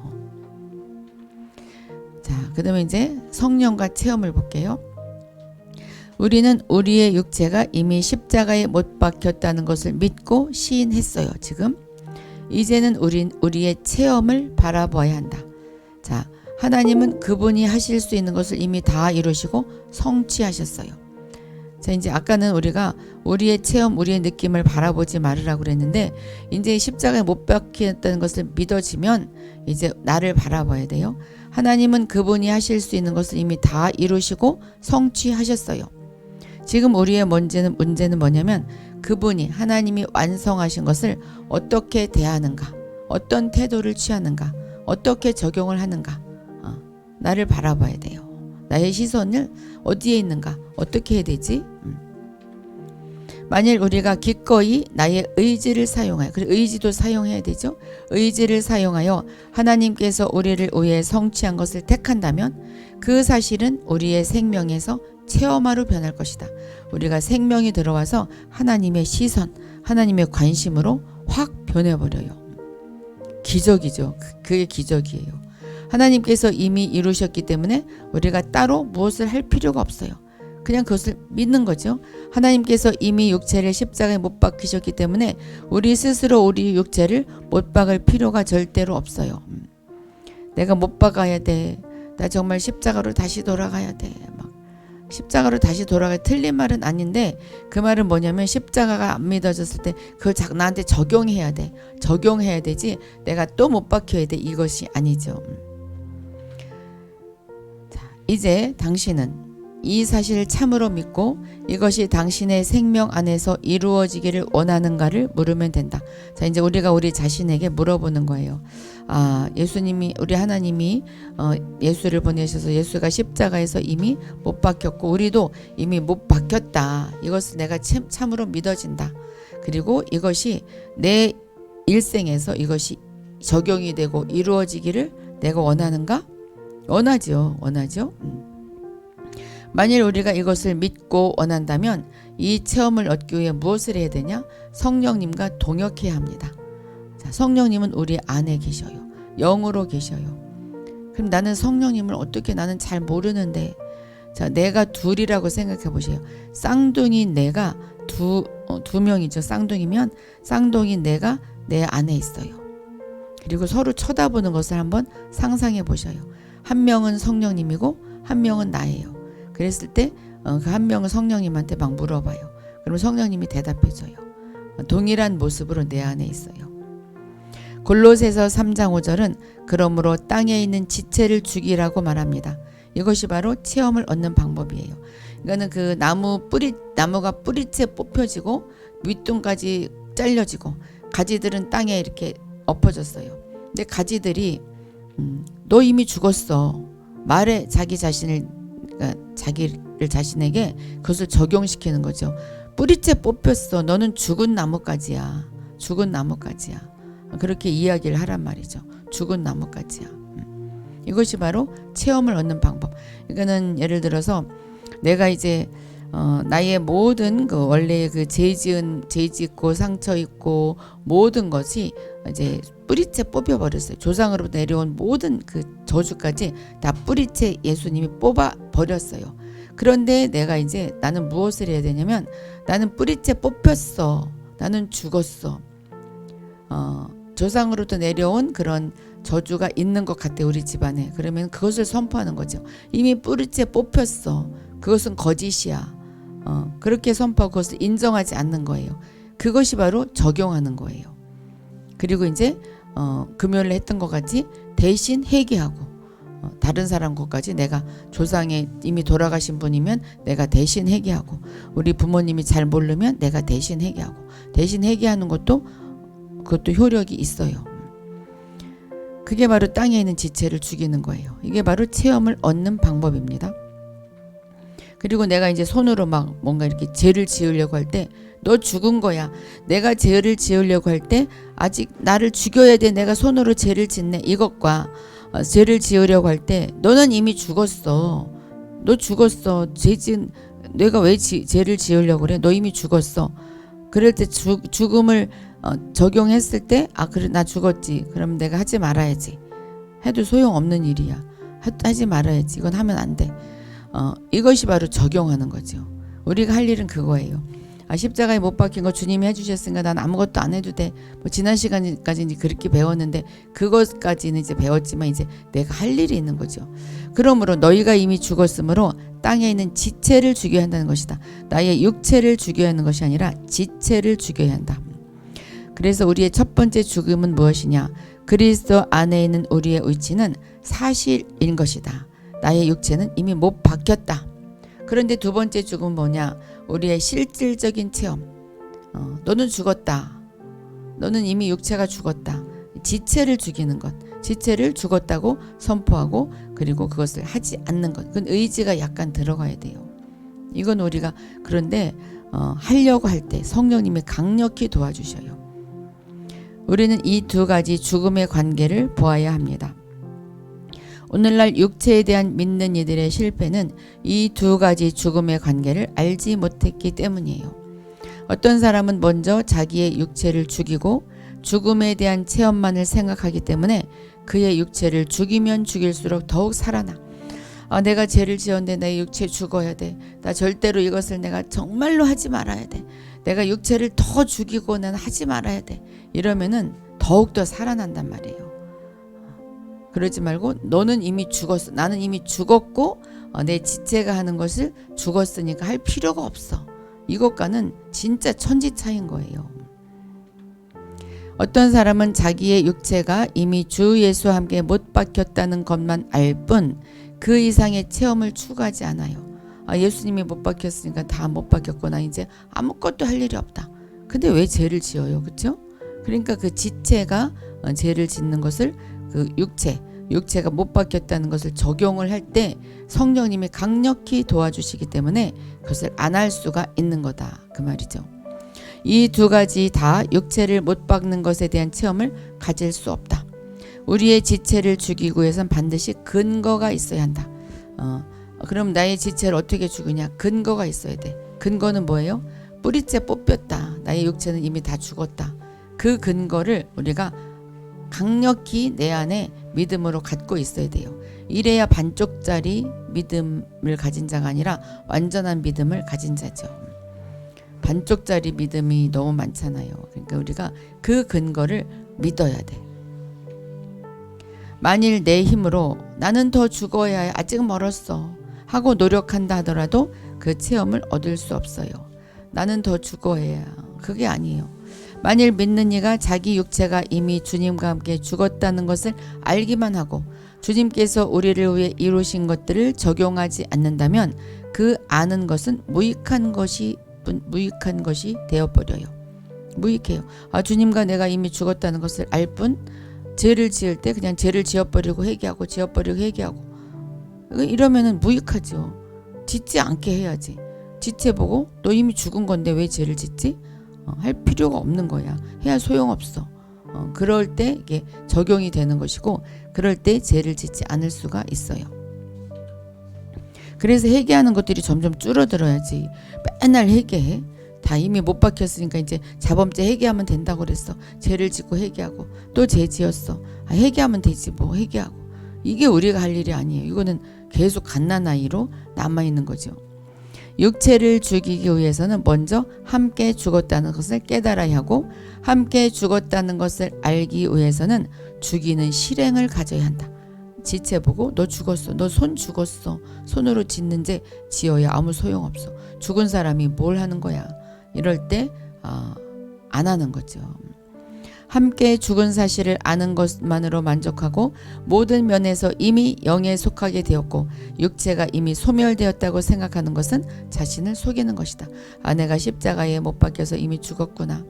자, 그다음에 이제 성령과 체험을 볼게요. 우리는 우리의 육체가 이미 십자가에 못 박혔다는 것을 믿고 시인했어요. 지금 이제는 우리의 체험을 바라봐야 한다. 자, 하나님은 그분이 하실 수 있는 것을 이미 다 이루시고 성취하셨어요. 자, 이제 아까는 우리가 우리의 체험, 우리의 느낌을 바라보지 말으라고 그랬는데 이제 십자가에 못 박혔다는 것을 믿어지면 이제 나를 바라봐야 돼요. 하나님은 그분이 하실 수 있는 것을 이미 다 이루시고 성취하셨어요. 지금 우리의 문제는 뭐냐면 그분이 하나님이 완성하신 것을 어떻게 대하는가, 어떤 태도를 취하는가, 어떻게 적용을 하는가, 나를 바라봐야 돼요. 나의 시선을 어디에 있는가, 어떻게 해야 되지? 만일 우리가 기꺼이 나의 의지를 사용하여, 그리고 의지도 사용해야 되죠. 의지를 사용하여 하나님께서 우리를 위해 성취한 것을 택한다면 그 사실은 우리의 생명에서 체험화로 변할 것이다. 우리가 생명이 들어와서 하나님의 시선, 하나님의 관심으로 확 변해버려요. 기적이죠. 그게 기적이에요. 하나님께서 이미 이루셨기 때문에 우리가 따로 무엇을 할 필요가 없어요. 그냥 그것을 믿는 거죠. 하나님께서 이미 육체를 십자가에 못 박히셨기 때문에 우리 스스로 우리 육체를 못 박을 필요가 절대로 없어요. 내가 못 박아야 돼. 나 정말 십자가로 다시 돌아가야 돼. 막 십자가로 다시 돌아가야 틀린 말은 아닌데 그 말은 뭐냐면 십자가가 안 믿어졌을 때 그걸 나한테 적용해야 돼. 적용해야 되지 내가 또 못 박혀야 돼. 이것이 아니죠. 자, 이제 당신은 이 사실을 참으로 믿고 이것이 당신의 생명 안에서 이루어지기를 원하는가를 물으면 된다. 자, 이제 우리가 우리 자신에게 물어보는 거예요. 예수님이, 우리 하나님이 예수를 보내셔서 예수가 십자가에서 이미 못 박혔고 우리도 이미 못 박혔다. 이것을 내가 참으로 믿어진다. 그리고 이것이 내 일생에서 이것이 적용이 되고 이루어지기를 내가 원하는가? 원하죠. 만일 우리가 이것을 믿고 원한다면 이 체험을 얻기 위해 무엇을 해야 되냐? 성령님과 동역해야 합니다. 자, 성령님은 우리 안에 계셔요. 영으로 계셔요. 그럼 나는 성령님을 어떻게, 나는 잘 모르는데, 자, 내가 둘이라고 생각해 보세요. 쌍둥이 내가 두 명이죠. 쌍둥이면 쌍둥이 내가 내 안에 있어요. 그리고 서로 쳐다보는 것을 한번 상상해 보셔요. 한 명은 성령님이고 한 명은 나예요. 그랬을 때 그 한 명은 성령님한테 막 물어봐요. 그럼 성령님이 대답해줘요. 동일한 모습으로 내 안에 있어요. 골로새서 3장 5절은 그러므로 땅에 있는 지체를 죽이라고 말합니다. 이것이 바로 체험을 얻는 방법이에요. 이거는 그 나무가 뿌리째 뽑혀지고 윗둥까지 잘려지고 가지들은 땅에 이렇게 엎어졌어요. 근데 가지들이 너 이미 죽었어. 말에 자기 자신을 자기를 자신에게 그것을 적용시키는 거죠. 뿌리째 뽑혔어. 너는 죽은 나뭇가지야. 죽은 나뭇가지야. 그렇게 이야기를 하란 말이죠. 죽은 나뭇가지야. 이것이 바로 체험을 얻는 방법. 이거는 예를 들어서 내가 이제 나의 모든 그 원래 그 죄 짓고 상처 있고 모든 것이 이제 뿌리째 뽑혀 버렸어요. 조상으로부터 내려온 모든 그 저주까지 다 뿌리째 예수님이 뽑아 버렸어요. 그런데 내가 이제 나는 무엇을 해야 되냐면 나는 뿌리째 뽑혔어. 나는 죽었어. 조상으로부터 내려온 그런 저주가 있는 것 같아 우리 집안에. 그러면 그것을 선포하는 거죠. 이미 뿌리째 뽑혔어. 그것은 거짓이야. 그렇게 선포하고 그것을 인정하지 않는 거예요. 그것이 바로 적용하는 거예요. 그리고 이제 금요일에 했던 것 같이 대신 회개하고 다른 사람 것까지 내가 조상에 이미 돌아가신 분이면 내가 대신 회개하고 우리 부모님이 잘 모르면 내가 대신 회개하고 대신 회개하는 것도 그것도 효력이 있어요. 그게 바로 땅에 있는 지체를 죽이는 거예요. 이게 바로 체험을 얻는 방법입니다. 그리고 내가 이제 손으로 막 뭔가 이렇게 죄를 지으려고 할 때 너 죽은 거야. 내가 죄를 지으려고 할 때 아직 나를 죽여야 돼. 내가 손으로 죄를 짓네. 이것과 죄를 지으려고 할 때 너는 이미 죽었어. 너 죽었어. 내가 왜 죄를 지으려고 그래? 너 이미 죽었어. 그럴 때 죽음을 적용했을 때 그래 나 죽었지. 그럼 내가 하지 말아야지. 해도 소용없는 일이야. 하지 말아야지. 이건 하면 안 돼. 이것이 바로 적용하는 거죠. 우리가 할 일은 그거예요. 십자가에 못 박힌 거 주님이 해주셨으니까 난 아무것도 안 해도 돼. 뭐 지난 시간까지는 그렇게 배웠는데 그것까지는 이제 배웠지만 이제 내가 할 일이 있는 거죠. 그러므로 너희가 이미 죽었으므로 땅에 있는 지체를 죽여야 한다는 것이다. 나의 육체를 죽여야 하는 것이 아니라 지체를 죽여야 한다. 그래서 우리의 첫 번째 죽음은 무엇이냐? 그리스도 안에 있는 우리의 위치는 사실인 것이다. 나의 육체는 이미 못 박혔다. 그런데 두 번째 죽음은 뭐냐? 우리의 실질적인 체험. 너는 죽었다. 너는 이미 육체가 죽었다. 지체를 죽이는 것. 지체를 죽었다고 선포하고 그리고 그것을 하지 않는 것. 그건 의지가 약간 들어가야 돼요. 이건 우리가 그런데 하려고 할 때 성령님이 강력히 도와주셔요. 우리는 이 두 가지 죽음의 관계를 보아야 합니다. 오늘날 육체에 대한 믿는 이들의 실패는 이 두 가지 죽음의 관계를 알지 못했기 때문이에요. 어떤 사람은 먼저 자기의 육체를 죽이고 죽음에 대한 체험만을 생각하기 때문에 그의 육체를 죽이면 죽일수록 더욱 살아나. 내가 죄를 지었는데 내 육체 죽어야 돼. 나 절대로 이것을 내가 정말로 하지 말아야 돼. 내가 육체를 더 죽이고 난 하지 말아야 돼. 이러면은 더욱더 살아난단 말이에요. 그러지 말고 너는 이미 죽었어. 나는 이미 죽었고 내 지체가 하는 것을 죽었으니까 할 필요가 없어. 이것과는 진짜 천지 차이인 거예요. 어떤 사람은 자기의 육체가 이미 주 예수와 함께 못 박혔다는 것만 알 뿐 그 이상의 체험을 추구하지 않아요. 예수님이 못 박혔으니까 다 못 박혔구나. 이제 아무것도 할 일이 없다. 근데 왜 죄를 지어요? 그렇죠? 그러니까 그 지체가 죄를 짓는 것을 그 육체가 못 박혔다는 것을 적용을 할 때 성령님이 강력히 도와주시기 때문에 그것을 안 할 수가 있는 거다. 그 말이죠. 이 두 가지 다 육체를 못 박는 것에 대한 체험을 가질 수 없다. 우리의 지체를 죽이기 위해서는 반드시 근거가 있어야 한다. 그럼 나의 지체를 어떻게 죽이냐? 근거가 있어야 돼. 근거는 뭐예요? 뿌리째 뽑혔다. 나의 육체는 이미 다 죽었다. 그 근거를 우리가 강력히 내 안에 믿음으로 갖고 있어야 돼요. 이래야 반쪽짜리 믿음을 가진 자가 아니라 완전한 믿음을 가진 자죠. 반쪽짜리 믿음이 너무 많잖아요. 그러니까 우리가 그 근거를 믿어야 돼. 만일 내 힘으로 나는 더 죽어야 해. 아직 멀었어. 하고 노력한다 하더라도 그 체험을 얻을 수 없어요. 나는 더 죽어야 해. 그게 아니에요. 만일 믿는 이가 자기 육체가 이미 주님과 함께 죽었다는 것을 알기만 하고 주님께서 우리를 위해 이루신 것들을 적용하지 않는다면 그 아는 것은 무익한 것이 무익한 것이 되어버려요. 무익해요. 주님과 내가 이미 죽었다는 것을 알 뿐 죄를 지을 때 그냥 죄를 지어버리고 회개하고 이러면은 무익하죠. 짓지 않게 해야지. 짓해보고 너 이미 죽은 건데 왜 죄를 짓지? 할 필요가 없는 거야. 해야 소용없어. 그럴 때 이게 적용이 되는 것이고 그럴 때 죄를 짓지 않을 수가 있어요. 그래서 회개하는 것들이 점점 줄어들어야지. 맨날 회개해. 다 이미 못 박혔으니까 이제 자범죄 회개하면 된다고 그랬어. 죄를 짓고 회개하고 또 죄 지었어. 회개하면 되지 뭐 회개하고. 이게 우리가 할 일이 아니에요. 이거는 계속 갓난아이로 남아있는 거죠. 육체를 죽이기 위해서는 먼저 함께 죽었다는 것을 깨달아야 하고 함께 죽었다는 것을 알기 위해서는 죽이는 실행을 가져야 한다. 지체보고 너 죽었어. 너 손 죽었어. 손으로 짓는 죄 지어야 아무 소용없어. 죽은 사람이 뭘 하는 거야. 이럴 때 안 하는 거죠. 함께 죽은 사실을 아는 것만으로 만족하고 모든 면에서 이미 영에 속하게 되었고 육체가 이미 소멸되었다고 생각하는 것은 자신을 속이는 것이다. 내가 십자가에 못 박혀서 이미 죽었구나.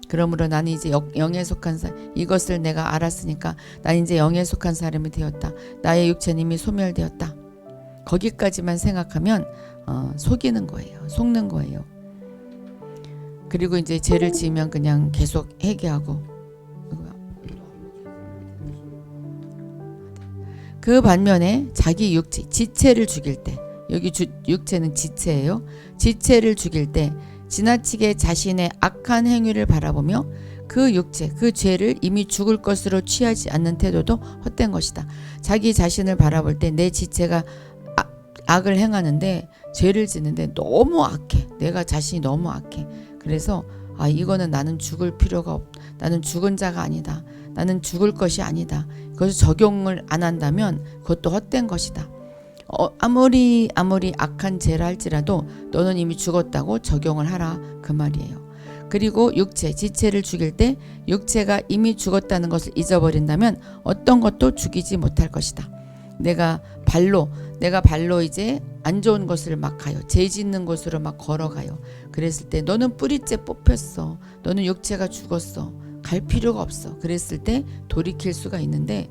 그러므로 나는 이제 영에 속한 사람, 이것을 내가 알았으니까 난 이제 영에 속한 사람이 되었다. 나의 육체는 이미 소멸되었다. 거기까지만 생각하면 속이는 거예요. 속는 거예요. 그리고 이제 죄를 지으면 그냥 계속 회개하고 그 반면에 자기 육체, 지체를 죽일 때 여기 육체는 지체예요. 지체를 죽일 때 지나치게 자신의 악한 행위를 바라보며 그 육체, 그 죄를 이미 죽을 것으로 취하지 않는 태도도 헛된 것이다. 자기 자신을 바라볼 때 내 지체가 악을 행하는데 죄를 짓는데 너무 악해. 내가 자신이 너무 악해. 그래서 이거는 나는 죽을 필요가 없다. 나는 죽은 자가 아니다. 나는 죽을 것이 아니다. 그것을 적용을 안 한다면 그것도 헛된 것이다. 아무리 악한 죄라 할지라도 너는 이미 죽었다고 적용을 하라 그 말이에요. 그리고 육체, 지체를 죽일 때 육체가 이미 죽었다는 것을 잊어버린다면 어떤 것도 죽이지 못할 것이다. 내가 발로 이제 안 좋은 것을 막 가요. 죄 짓는 곳으로 막 걸어가요. 그랬을 때 너는 뿌리째 뽑혔어. 너는 육체가 죽었어. 갈 필요가 없어. 그랬을 때 돌이킬 수가 있는데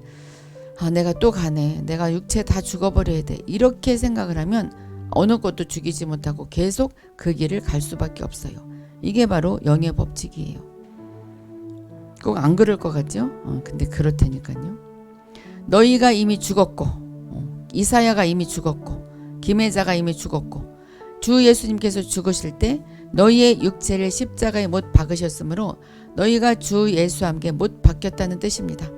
내가 또 가네. 내가 육체 다 죽어버려야 돼. 이렇게 생각을 하면 어느 것도 죽이지 못하고 계속 그 길을 갈 수밖에 없어요. 이게 바로 영의 법칙이에요. 꼭 안 그럴 것 같죠? 근데 그렇다니까요. 너희가 이미 죽었고 이사야가 이미 죽었고 김혜자가 이미 죽었고 주 예수님께서 죽으실 때 너희의 육체를 십자가에 못 박으셨으므로 너희가 주 예수와 함께 못 박혔다는 뜻입니다.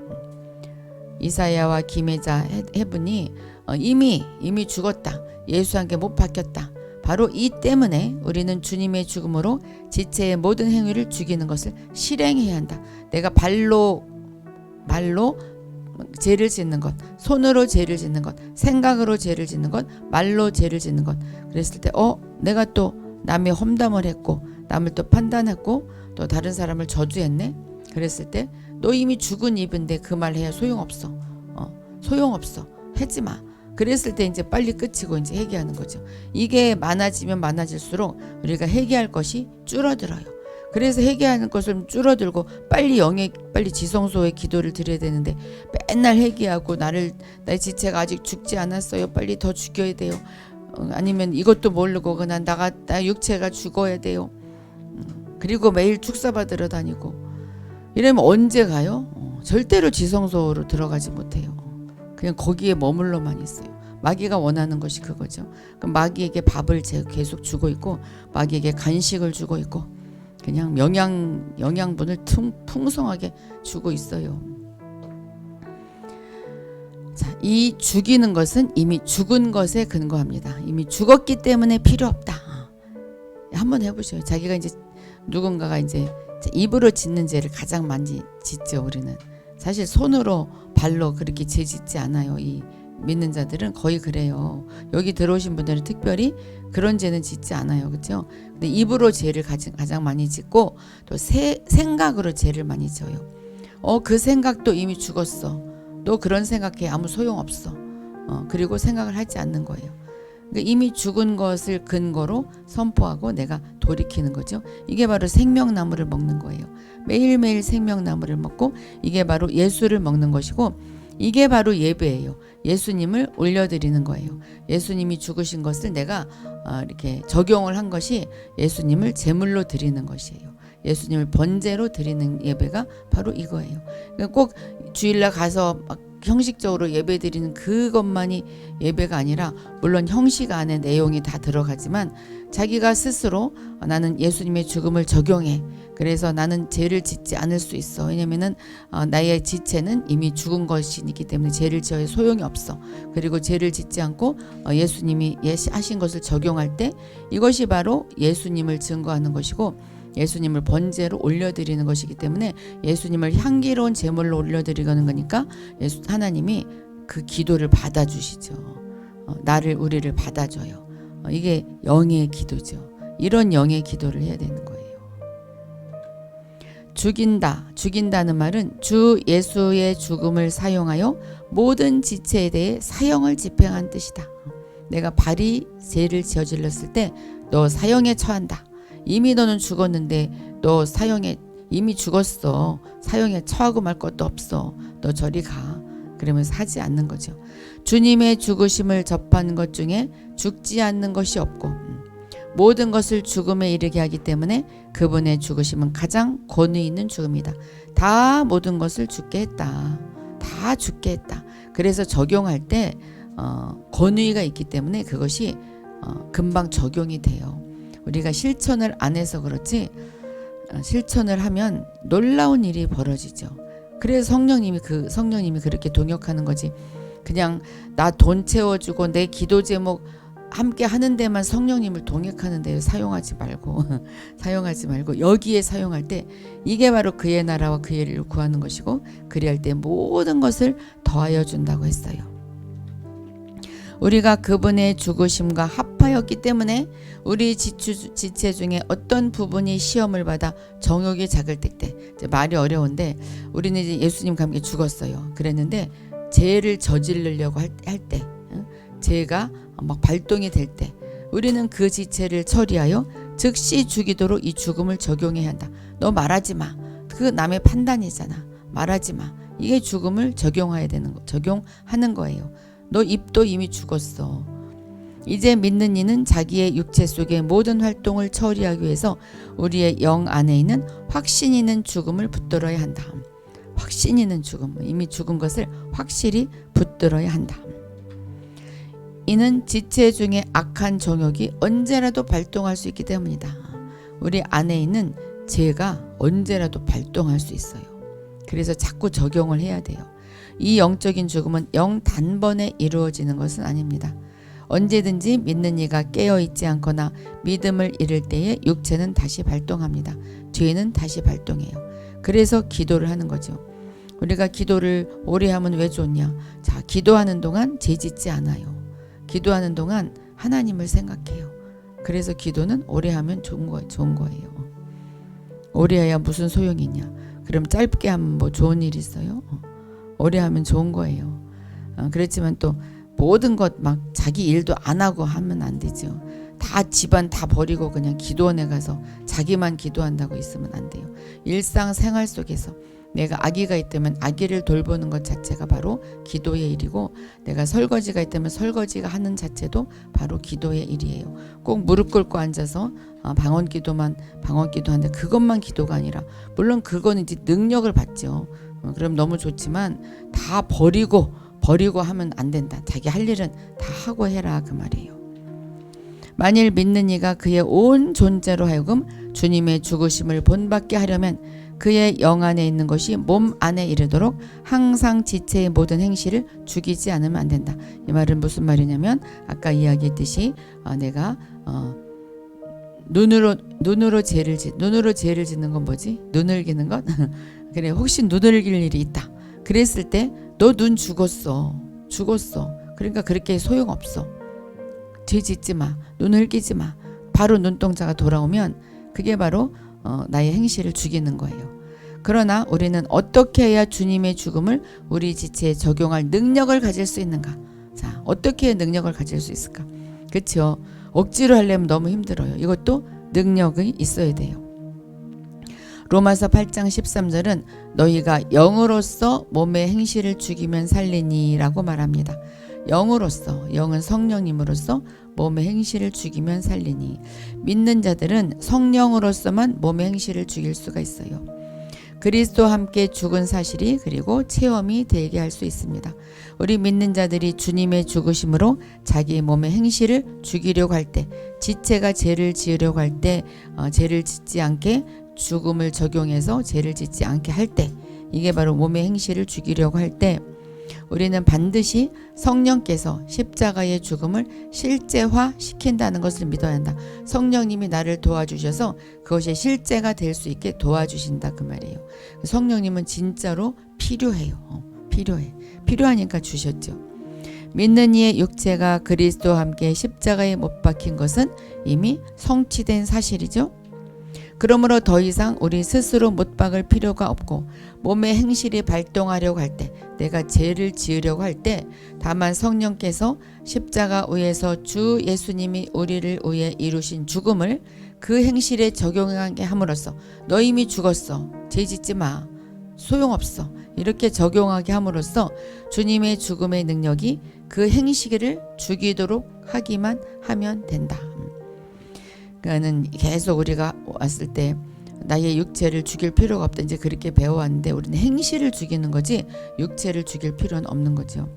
이사야와 김혜자 해분이 이미 죽었다. 예수와 함께 못 박혔다. 바로 이 때문에 우리는 주님의 죽음으로 지체의 모든 행위를 죽이는 것을 실행해야 한다. 내가 발로 죄를 짓는 것, 손으로 죄를 짓는 것, 생각으로 죄를 짓는 것, 말로 죄를 짓는 것. 그랬을 때 내가 또 남의 험담을 했고 남을 또 판단했고 또 다른 사람을 저주했네. 그랬을 때 너 이미 죽은 입인데 그 말 해야 소용없어. 소용없어. 하지 마. 그랬을 때 이제 빨리 끝이고 이제 회개하는 거죠. 이게 많아지면 많아질수록 우리가 회개할 것이 줄어들어요. 그래서 회개하는 것을 줄어들고 빨리 지성소에 기도를 드려야 되는데 맨날 회개하고 나의 지체가 아직 죽지 않았어요. 빨리 더 죽여야 돼요. 아니면 이것도 모르고 그냥 나 육체가 죽어야 돼요. 그리고 매일 축사 받으러 다니고 이러면 언제 가요? 절대로 지성소로 들어가지 못해요. 그냥 거기에 머물러만 있어요. 마귀가 원하는 것이 그거죠. 그럼 마귀에게 밥을 계속 주고 있고 마귀에게 간식을 주고 있고 그냥 영양분을 풍성하게 주고 있어요. 자, 이 죽이는 것은 이미 죽은 것에 근거합니다. 이미 죽었기 때문에 필요 없다. 한번 해보셔요. 자기가 이제 누군가가 이제 입으로 짓는 죄를 가장 많이 짓죠. 우리는 사실 손으로 발로 그렇게 죄 짓지 않아요. 이 믿는 자들은 거의 그래요. 여기 들어오신 분들은 특별히 그런 죄는 짓지 않아요. 그렇죠? 근데 입으로 죄를 가장 많이 짓고 또 생각으로 죄를 많이 져요. 그 생각도 이미 죽었어. 또 그런 생각해 아무 소용없어. 그리고 생각을 하지 않는 거예요. 그러니까 이미 죽은 것을 근거로 선포하고 내가 돌이키는 거죠. 이게 바로 생명나무를 먹는 거예요. 매일매일 생명나무를 먹고 이게 바로 예수를 먹는 것이고 이게 바로 예배예요. 예수님을 올려드리는 거예요. 예수님이 죽으신 것을 내가 이렇게 적용을 한 것이 예수님을 제물로 드리는 것이에요. 예수님을 번제로 드리는 예배가 바로 이거예요. 그러니까 꼭 주일날 가서 막 형식적으로 예배 드리는 그것만이 예배가 아니라 물론 형식 안에 내용이 다 들어가지만 자기가 스스로 나는 예수님의 죽음을 적용해. 그래서 나는 죄를 짓지 않을 수 있어. 왜냐면은 나의 지체는 이미 죽은 것이기 때문에 죄를 지어야 소용이 없어. 그리고 죄를 짓지 않고 예수님이 하신 것을 적용할 때 이것이 바로 예수님을 증거하는 것이고 예수님을 번제로 올려드리는 것이기 때문에 예수님을 향기로운 제물로 올려드리는 거니까 하나님이 그 기도를 받아주시죠. 우리를 받아줘요. 이게 영의 기도죠. 이런 영의 기도를 해야 되는 거예요. 죽인다는 말은 주 예수의 죽음을 사용하여 모든 지체에 대해 사형을 집행한 뜻이다. 내가 발이 죄를 저질렀을 때 너 사형에 처한다. 이미 너는 죽었는데 너 사형에 이미 죽었어. 사형에 처하고 말 것도 없어. 너 저리 가. 그러면서 하지 않는 거죠. 주님의 죽으심을 접하는 것 중에 죽지 않는 것이 없고 모든 것을 죽음에 이르게 하기 때문에 그분의 죽으심은 가장 권위 있는 죽음이다. 다 모든 것을 죽게 했다. 다 죽게 했다. 그래서 적용할 때 권위가 있기 때문에 그것이 금방 적용이 돼요. 우리가 실천을 안 해서 그렇지 실천을 하면 놀라운 일이 벌어지죠. 그래서 성령님이 그렇게 동역하는 거지. 그냥 나 돈 채워주고 내 기도 제목 함께 하는 데만 성령님을 동역하는 데 사용하지 말고 여기에 사용할 때 이게 바로 그의 나라와 그의 일을 구하는 것이고 그리할 때 모든 것을 더하여 준다고 했어요. 우리가 그분의 죽으심과 합하였기 때문에 우리 지체 중에 어떤 부분이 시험을 받아 정욕이 자글될 때 말이 어려운데 우리는 이제 예수님과 함께 죽었어요. 그랬는데 죄를 저지르려고 할 때 죄가 막 발동이 될 때 우리는 그 지체를 처리하여 즉시 죽이도록 이 죽음을 적용해야 한다. 너 말하지 마. 그 남의 판단이잖아. 말하지 마. 이게 죽음을 적용하는 거예요. 너 입도 이미 죽었어. 이제 믿는 이는 자기의 육체 속의 모든 활동을 처리하기 위해서 우리의 영 안에 있는 확신 있는 죽음을 붙들어야 한다. 확신 있는 죽음, 이미 죽은 것을 확실히 붙들어야 한다. 이는 지체 중에 악한 정욕이 언제라도 발동할 수 있기 때문이다. 우리 안에 있는 죄가 언제라도 발동할 수 있어요. 그래서 자꾸 적용을 해야 돼요. 이 영적인 죽음은 영 단번에 이루어지는 것은 아닙니다. 언제든지 믿는 이가 깨어있지 않거나 믿음을 잃을 때에 육체는 다시 발동합니다. 죄는 다시 발동해요. 그래서 기도를 하는 거죠. 우리가 기도를 오래 하면 왜 좋냐? 자, 기도하는 동안 죄 짓지 않아요. 기도하는 동안 하나님을 생각해요. 그래서 기도는 오래 하면 좋은 거예요. 오래 해야 무슨 소용이 있냐? 그럼 짧게 하면 뭐 좋은 일 있어요? 오래 하면 좋은 거예요. 그렇지만 또 모든 것 막 자기 일도 안 하고 하면 안 되죠. 다 집안 다 버리고 그냥 기도원에 가서 자기만 기도한다고 있으면 안 돼요. 일상생활 속에서 내가 아기가 있다면 아기를 돌보는 것 자체가 바로 기도의 일이고 내가 설거지가 있다면 설거지가 하는 자체도 바로 기도의 일이에요. 꼭 무릎 꿇고 앉아서 방언기도하는데 그것만 기도가 아니라 물론 그거는 이제 능력을 받죠. 그럼 너무 좋지만 다 버리고 하면 안 된다. 자기 할 일은 다 하고 해라 그 말이에요. 만일 믿는 이가 그의 온 존재로 하여금 주님의 죽으심을 본받게 하려면 그의 영 안에 있는 것이 몸 안에 이르도록 항상 지체의 모든 행실을 죽이지 않으면 안 된다. 이 말은 무슨 말이냐면 아까 이야기했듯이 내가 눈으로 죄를 짓는 건 뭐지? 눈을 기는 것? 그래, 혹시 눈을 길 일이 있다. 그랬을 때 너 눈 죽었어. 그러니까 그렇게 소용없어. 죄 짓지 마. 눈을 끼지 마. 바로 눈동자가 돌아오면 그게 바로 나의 행실을 죽이는 거예요. 그러나 우리는 어떻게 해야 주님의 죽음을 우리 지체에 적용할 능력을 가질 수 있는가? 자, 어떻게 해야 능력을 가질 수 있을까? 그렇죠? 억지로 하려면 너무 힘들어요. 이것도 능력이 있어야 돼요. 로마서 8장 13절은 너희가 영으로서 몸의 행실을 죽이면 살리니 라고 말합니다. 영으로서, 영은 성령님으로서 몸의 행실을 죽이면 살리니. 믿는 자들은 성령으로서만 몸의 행실을 죽일 수가 있어요. 그리스도와 함께 죽은 사실이 그리고 체험이 되게 할 수 있습니다. 우리 믿는 자들이 주님의 죽으심으로 자기 몸의 행실을 죽이려고 할 때, 지체가 죄를 지으려고 할 때, 죄를 짓지 않게 죽음을 적용해서 죄를 짓지 않게 할 때, 이게 바로 몸의 행실을 죽이려고 할 때 우리는 반드시 성령께서 십자가의 죽음을 실제화 시킨다는 것을 믿어야 한다. 성령님이 나를 도와주셔서 그것이 실제가 될 수 있게 도와주신다 그 말이에요. 성령님은 진짜로 필요해요. 필요하니까 주셨죠. 믿는 이의 육체가 그리스도와 함께 십자가에 못 박힌 것은 이미 성취된 사실이죠. 그러므로 더 이상 우리 스스로 못 박을 필요가 없고 몸의 행실이 발동하려고 할 때, 내가 죄를 지으려고 할 때 다만 성령께서 십자가 위에서 주 예수님이 우리를 위해 이루신 죽음을 그 행실에 적용하게 함으로써 너 이미 죽었어. 죄 짓지 마. 소용없어. 이렇게 적용하게 함으로써 주님의 죽음의 능력이 그 행실을 죽이도록 하기만 하면 된다. 그러니까는 계속 우리가 왔을 때 나의 육체를 죽일 필요가 없다 이제 그렇게 배워왔는데 우리는 행실을 죽이는 거지 육체를 죽일 필요는 없는 거죠.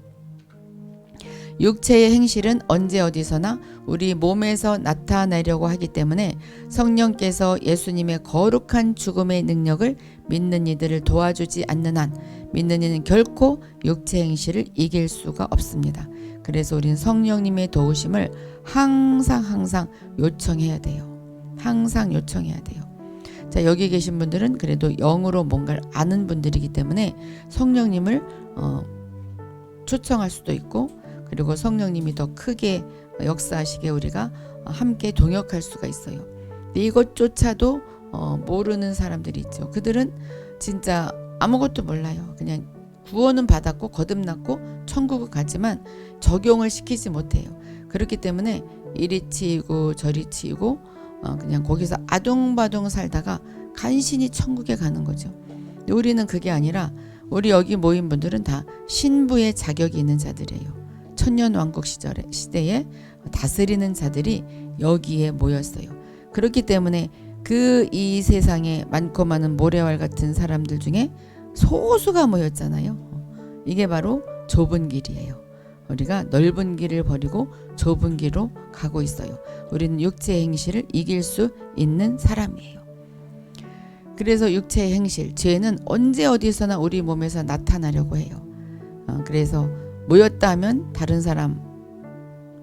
육체의 행실은 언제 어디서나 우리 몸에서 나타나려고 하기 때문에 성령께서 예수님의 거룩한 죽음의 능력을 믿는 이들을 도와주지 않는 한 믿는 이는 결코 육체 행실을 이길 수가 없습니다. 그래서 우리는 성령님의 도우심을 항상 요청해야 돼요. 항상 요청해야 돼요. 자, 여기 계신 분들은 그래도 영으로 뭔가를 아는 분들이기 때문에 성령님을 초청할 수도 있고 그리고 성령님이 더 크게 역사하시게 우리가 함께 동역할 수가 있어요. 근데 이것조차도 모르는 사람들이 있죠. 그들은 진짜 아무것도 몰라요. 그냥 구원은 받았고 거듭났고 천국을 가지만 적용을 시키지 못해요. 그렇기 때문에 이리 치이고 저리 치이고 그냥 거기서 아둥바둥 살다가 간신히 천국에 가는 거죠. 근데 우리는 그게 아니라 우리 여기 모인 분들은 다 신부의 자격이 있는 자들이에요. 천년왕국 시대에 다스리는 자들이 여기에 모였어요. 그렇기 때문에 이 세상에 많고 많은 모래알 같은 사람들 중에 소수가 모였잖아요. 이게 바로 좁은 길이에요. 우리가 넓은 길을 버리고 좁은 길로 가고 있어요. 우리는 육체의 행실을 이길 수 있는 사람이에요. 그래서 육체의 행실, 죄는 언제 어디서나 우리 몸에서 나타나려고 해요. 그래서 모였다 하면 다른 사람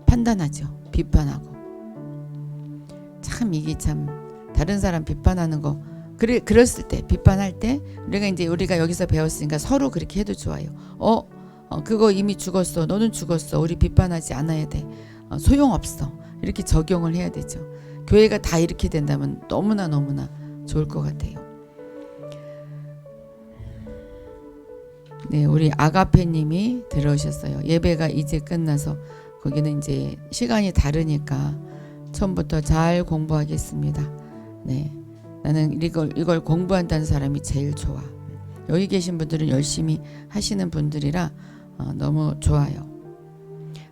판단하죠. 비판하고. 참 이게 참 다른 사람 비판하는 거 그랬을 때 비판할 때 우리가 여기서 배웠으니까 서로 그렇게 해도 좋아요. 그거 이미 죽었어. 너는 죽었어. 우리 비판하지 않아야 돼. 소용없어. 이렇게 적용을 해야 되죠. 교회가 다 이렇게 된다면 너무나 좋을 것 같아요. 네, 우리 아가페님이 들어오셨어요. 예배가 이제 끝나서 거기는 이제 시간이 다르니까 처음부터 잘 공부하겠습니다. 네, 나는 이걸 공부한다는 사람이 제일 좋아. 여기 계신 분들은 열심히 하시는 분들이라 너무 좋아요.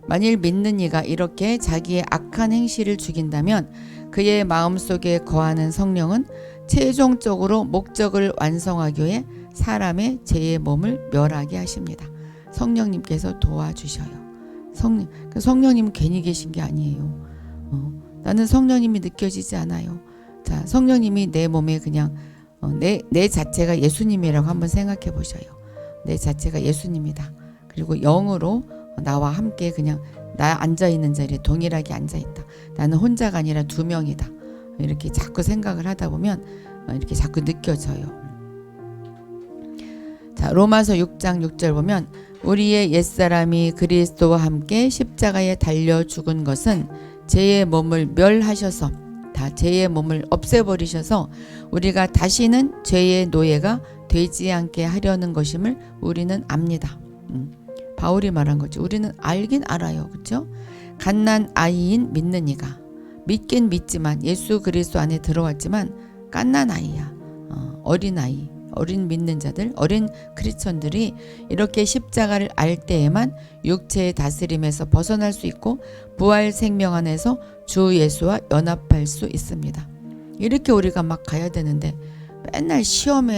만일 믿는 이가 이렇게 자기의 악한 행실을 죽인다면 그의 마음속에 거하는 성령은 최종적으로 목적을 완성하기 위해 사람의 죄의 몸을 멸하게 하십니다. 성령님께서 도와주셔요. 성령님은 괜히 계신 게 아니에요. 나는 성령님이 느껴지지 않아요. 자, 성령님이 내 몸에 그냥 내 자체가 예수님이라고 한번 생각해 보셔요. 내 자체가 예수님이다. 그리고 영으로 나와 함께 그냥 나 앉아있는 자리에 동일하게 앉아있다. 나는 혼자가 아니라 두 명이다. 이렇게 자꾸 생각을 하다 보면 이렇게 자꾸 느껴져요. 자, 로마서 6장 6절 보면 우리의 옛사람이 그리스도와 함께 십자가에 달려 죽은 것은 죄의 몸을 멸하셔서 다 죄의 몸을 없애버리셔서 우리가 다시는 죄의 노예가 되지 않게 하려는 것임을 우리는 압니다. 바울이 말한 거지. 우리는 알긴 알아요. 그렇죠? 갓난 아이인 믿는 이가 믿긴 믿지만 예수 그리스도 안에 들어왔지만 갓난 아이야. 어린 아이, 어린 믿는 자들, 어린 크리스천들이 이렇게 십자가를 알 때에만 육체의 다스림에서 벗어날 수 있고 부활 생명 안에서 주 예수와 연합할 수 있습니다. 이렇게 우리가 막 가야 되는데 맨날 시험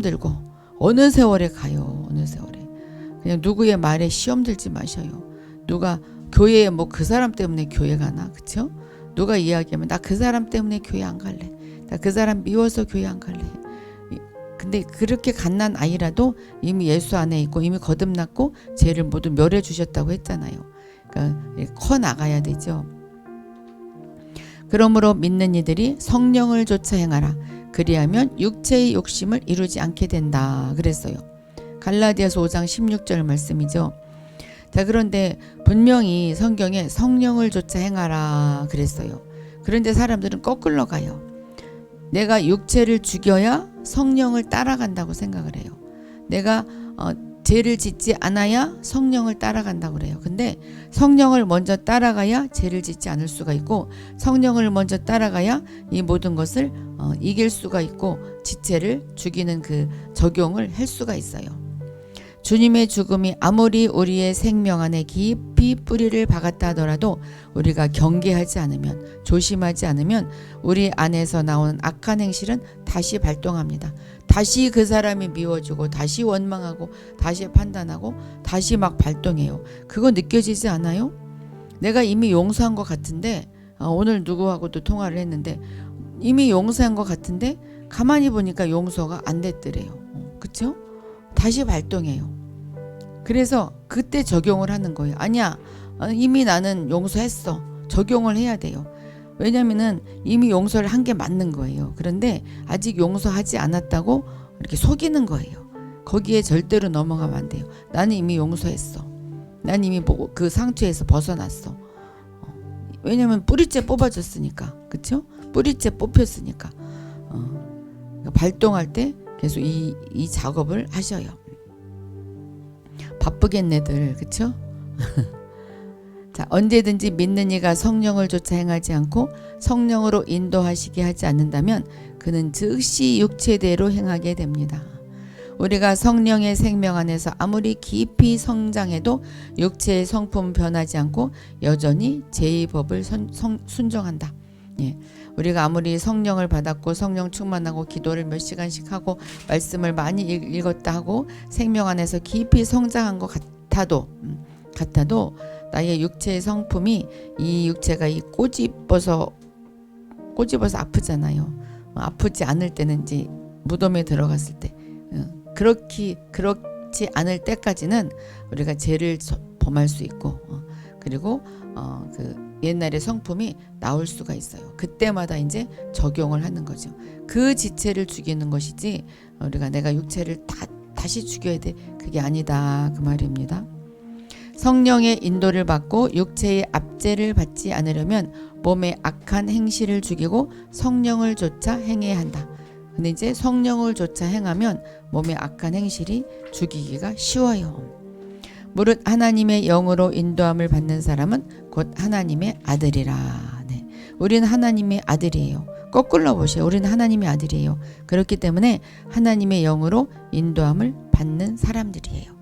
들고 어느 세월에 가요. 어느 세월에. 그냥 누구의 말에 시험 들지 마셔요. 누가 교회에 뭐 그 사람 때문에 교회 가나, 그쵸? 누가 이야기하면 나 그 사람 때문에 교회 안 갈래. 나 그 사람 미워서 교회 안 갈래. 근데 그렇게 갓난 아이라도 이미 예수 안에 있고 이미 거듭났고 죄를 모두 멸해 주셨다고 했잖아요. 그러니까 커 나가야 되죠. 그러므로 믿는 이들이 성령을 좇아 행하라. 그리하면 육체의 욕심을 이루지 않게 된다. 그랬어요. 갈라디아서 5장 16절 말씀이죠. 자, 그런데 분명히 성경에 성령을 좇아 행하라 그랬어요. 그런데 사람들은 거꾸로 가요. 내가 육체를 죽여야 성령을 따라간다고 생각을 해요. 내가 죄를 짓지 않아야 성령을 따라간다고 그래요. 근데 성령을 먼저 따라가야 죄를 짓지 않을 수가 있고 성령을 먼저 따라가야 이 모든 것을 이길 수가 있고 지체를 죽이는 그 적용을 할 수가 있어요. 주님의 죽음이 아무리 우리의 생명 안에 깊이 뿌리를 박았다 하더라도 우리가 경계하지 않으면, 조심하지 않으면 우리 안에서 나오는 악한 행실은 다시 발동합니다. 다시 그 사람이 미워지고 다시 원망하고 다시 판단하고 다시 막 발동해요. 그거 느껴지지 않아요? 내가 이미 용서한 것 같은데 오늘 누구하고도 통화를 했는데 이미 용서한 것 같은데 가만히 보니까 용서가 안 됐더래요. 그쵸? 다시 발동해요. 그래서 그때 적용을 하는 거예요. 아니야, 이미 나는 용서했어. 적용을 해야 돼요. 왜냐면은 이미 용서를 한 게 맞는 거예요. 그런데 아직 용서하지 않았다고 이렇게 속이는 거예요. 거기에 절대로 넘어가면 안 돼요. 나는 이미 용서했어. 난 이미 그 상처에서 벗어났어. 왜냐면 뿌리째 뽑아줬으니까. 그쵸? 뿌리째 뽑혔으니까. 발동할 때 계속 이 작업을 하셔요. 바쁘겠네들, 그쵸? 자, 언제든지 믿는 이가 성령을 좇아 행하지 않고 성령으로 인도하시게 하지 않는다면 그는 즉시 육체대로 행하게 됩니다. 우리가 성령의 생명 안에서 아무리 깊이 성장해도 육체의 성품은 변하지 않고 여전히 죄의 법을 순종한다. 예. 우리가 아무리 성령을 받았고 성령 충만하고 기도를 몇 시간씩 하고 말씀을 많이 읽었다 하고 생명 안에서 깊이 성장한 것 같아도 나의 육체의 성품이 이 육체가 이 꼬집어서 아프잖아요. 아프지 않을 때는 이제 무덤에 들어갔을 때 그렇지 않을 때까지는 우리가 죄를 범할 수 있고 그리고 그 옛날의 성품이 나올 수가 있어요. 그때마다 이제 적용을 하는 거죠. 그 지체를 죽이는 것이지 우리가 내가 육체를 다시 죽여야 돼. 그게 아니다. 그 말입니다. 성령의 인도를 받고 육체의 압제를 받지 않으려면 몸의 악한 행실을 죽이고 성령을 좇아 행해야 한다. 근데 이제 성령을 좇아 행하면 몸의 악한 행실이 죽이기가 쉬워요. 무릇 하나님의 영으로 인도함을 받는 사람은 곧 하나님의 아들이라. 네. 우리는 하나님의 아들이에요. 거꾸로 보세요. 우리는 하나님의 아들이에요. 그렇기 때문에 하나님의 영으로 인도함을 받는 사람들이에요.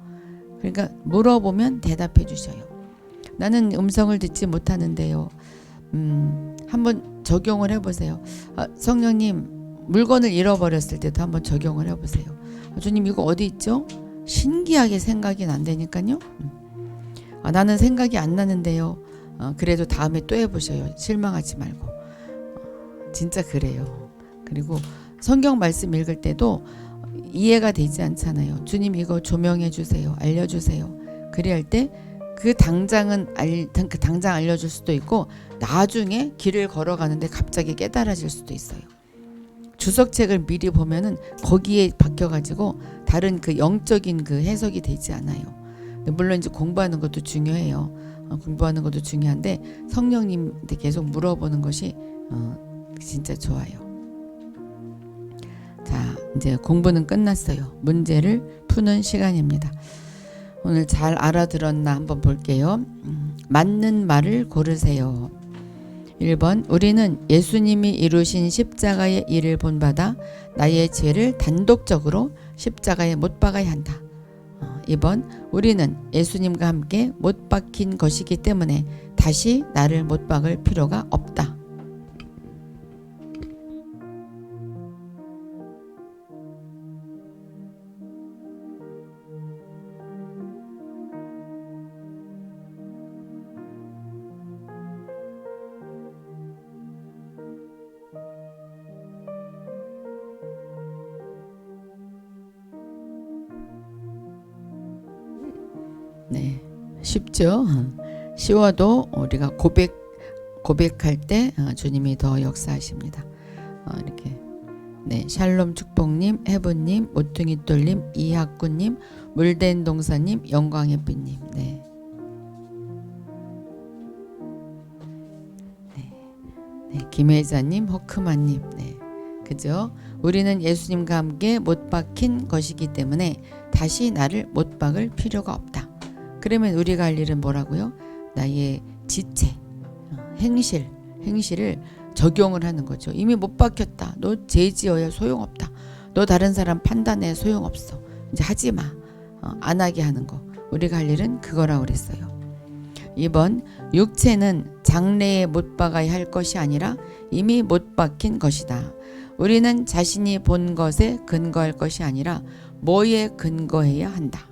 그러니까 물어보면 대답해 주셔요. 나는 음성을 듣지 못하는데요. 한번 적용을 해보세요. 성령님, 물건을 잃어버렸을 때도 한번 적용을 해보세요. 주님, 이거 어디 있죠? 신기하게 생각이 난다니까요. 나는 생각이 안 나는데요. 그래도 다음에 또 해보셔요. 실망하지 말고. 진짜 그래요. 그리고 성경 말씀 읽을 때도 이해가 되지 않잖아요. 주님, 이거 조명해 주세요. 알려주세요. 그래야 할 때 그 당장 알려줄 수도 있고 나중에 길을 걸어가는데 갑자기 깨달아질 수도 있어요. 주석책을 미리 보면은 거기에 박혀가지고 다른 그 영적인 그 해석이 되지 않아요. 물론 이제 공부하는 것도 중요해요. 공부하는 것도 중요한데 성령님한테 계속 물어보는 것이 진짜 좋아요. 자, 이제 공부는 끝났어요. 문제를 푸는 시간입니다. 오늘 잘 알아들었나 한번 볼게요. 맞는 말을 고르세요. 1번 우리는 예수님이 이루신 십자가의 일을 본받아 나의 죄를 단독적으로 십자가에 못 박아야 한다. 2번 우리는 예수님과 함께 못 박힌 것이기 때문에 다시 나를 못 박을 필요가 없다. 네, 쉽죠? 쉬워도 우리가 고백할 때 주님이 더 역사하십니다. 이렇게 네, 샬롬 축복님, 해분님, 모퉁이 똘님, 이학구님, 물된 동사님, 영광의빛님. 네. 네, 김혜자님, 호크마님. 네, 그죠? 우리는 예수님과 함께 못 박힌 것이기 때문에 다시 나를 못 박을 필요가 없다. 그러면 우리가 할 일은 뭐라고요? 나의 지체, 행실을 적용을 하는 거죠. 이미 못 박혔다. 너 죄 지어야 소용없다. 너 다른 사람 판단해 소용없어. 이제 하지 마. 안 하게 하는 거. 우리가 할 일은 그거라고 그랬어요. 2번 육체는 장래에 못 박아야 할 것이 아니라 이미 못 박힌 것이다. 우리는 자신이 본 것에 근거할 것이 아니라 뭐에 근거해야 한다.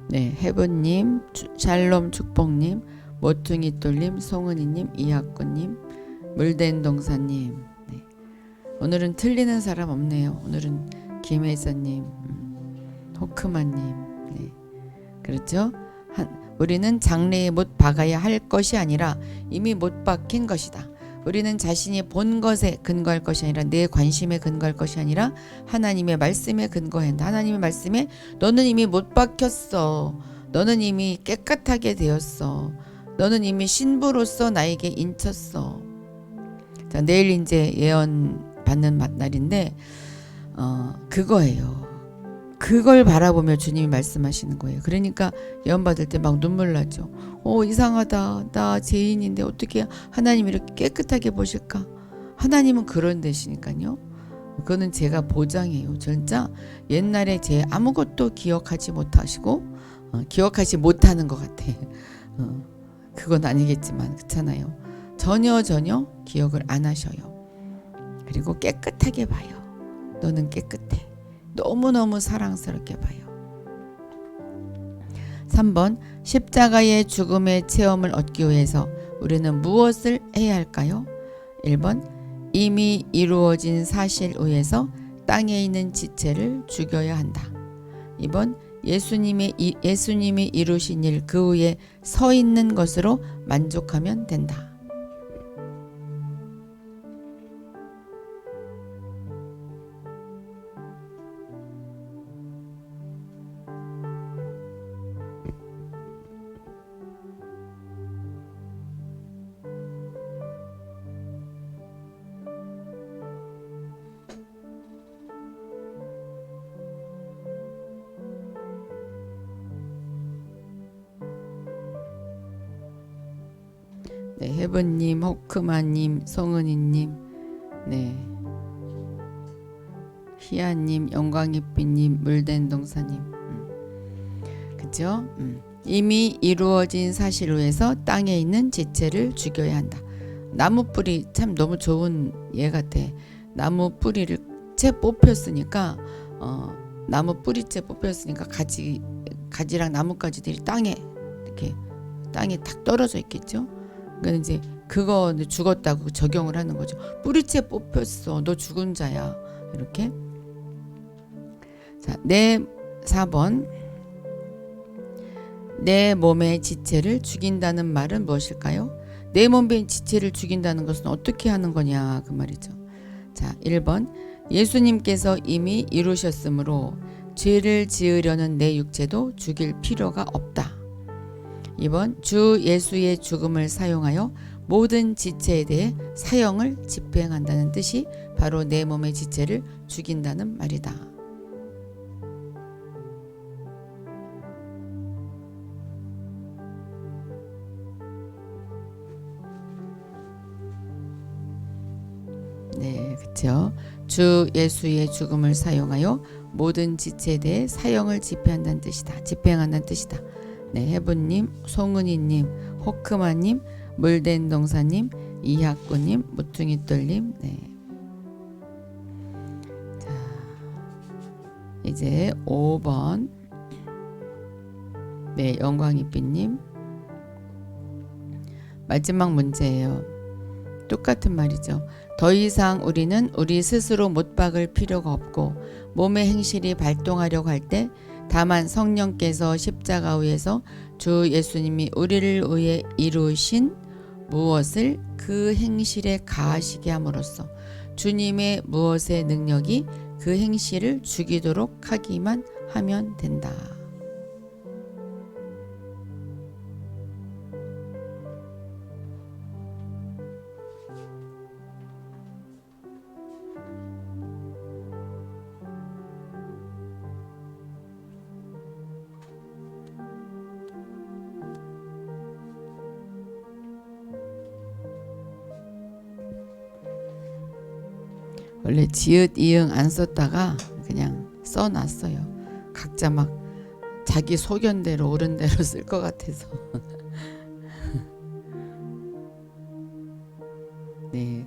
네, 해분님, 샬롬 축복님, 모퉁이 똘님, 송은이님, 이학구님, 물된 동사님. 네. 오늘은 틀리는 사람 없네요. 오늘은 김혜자님, 호크마님. 네. 그렇죠? 우리는 장래에 못 박아야 할 것이 아니라 이미 못 박힌 것이다. 우리는 자신이 본 것에 근거할 것이 아니라 내 관심에 근거할 것이 아니라 하나님의 말씀에 근거한다. 하나님의 말씀에 너는 이미 못 박혔어. 너는 이미 깨끗하게 되었어. 너는 이미 신부로서 나에게 인쳤어. 자, 내일 이제 예언 받는 날인데 그거예요. 그걸 바라보며 주님이 말씀하시는 거예요. 그러니까 예언 받을 때 막 눈물 나죠. 이상하다. 나 죄인인데 어떻게 하나님이 이렇게 깨끗하게 보실까? 하나님은 그런 데시니까요. 그거는 제가 보장해요. 진짜 옛날에 제 아무것도 기억하지 못하시고 기억하지 못하는 것 같아. 그건 아니겠지만 그렇잖아요. 전혀 기억을 안 하셔요. 그리고 깨끗하게 봐요. 너는 깨끗해. 너무너무 사랑스럽게 봐요. 3번 십자가의 죽음의 체험을 얻기 위해서 우리는 무엇을 해야 할까요? 1번 이미 이루어진 사실 위에서 땅에 있는 지체를 죽여야 한다. 2번 예수님이 이루신 일 그 위에 서 있는 것으로 만족하면 된다. 네, 해분님, 호크마님, 송은이님, 네, 희아님, 영광의빛님, 물된 동사님, 그죠? 이미 이루어진 사실로 해서 땅에 있는 지체를 죽여야 한다. 나무 뿌리 참 너무 좋은 예 같아. 나무 뿌리를 채 뽑혔으니까 나무 뿌리채 뽑혔으니까 가지랑 나뭇가지들이 땅에 탁 떨어져 있겠죠. 그러니까 이제 그거 죽었다고 적용을 하는 거죠. 뿌리채 뽑혔어. 너 죽은 자야. 이렇게. 자, 4번. 내 몸의 지체를 죽인다는 말은 무엇일까요? 내 몸의 지체를 죽인다는 것은 어떻게 하는 거냐 그 말이죠. 자, 1번 예수님께서 이미 이루셨으므로 죄를 지으려는 내 육체도 죽일 필요가 없다. 2번 주 예수의 죽음을 사용하여 모든 지체에 대해 사형을 집행한다는 뜻이 바로 내 몸의 지체를 죽인다는 말이다. 네, 그렇죠. 주 예수의 죽음을 사용하여 모든 지체에 대해 사형을 집행한다는 뜻이다. 집행한다는 뜻이다. 네, 해부님, 송은이님, 호크마님, 물된 동사님, 이학구님, 무퉁이돌님. 네. 자, 이제 5번. 네, 영광이빛님. 마지막 문제예요. 똑같은 말이죠. 더 이상 우리는 우리 스스로 못 박을 필요가 없고 몸의 행실이 발동하려고 할 때 다만 성령께서 십자가 위에서 주 예수님이 우리를 위해 이루신 무엇을 그 행실에 가하시게 함으로써 주님의 무엇의 능력이 그 행실을 죽이도록 하기만 하면 된다. 원래 지읒 이응 안 썼다가 그냥 써놨어요. 각자 막 자기 소견대로 옳은 대로 쓸 것 같아서. 네,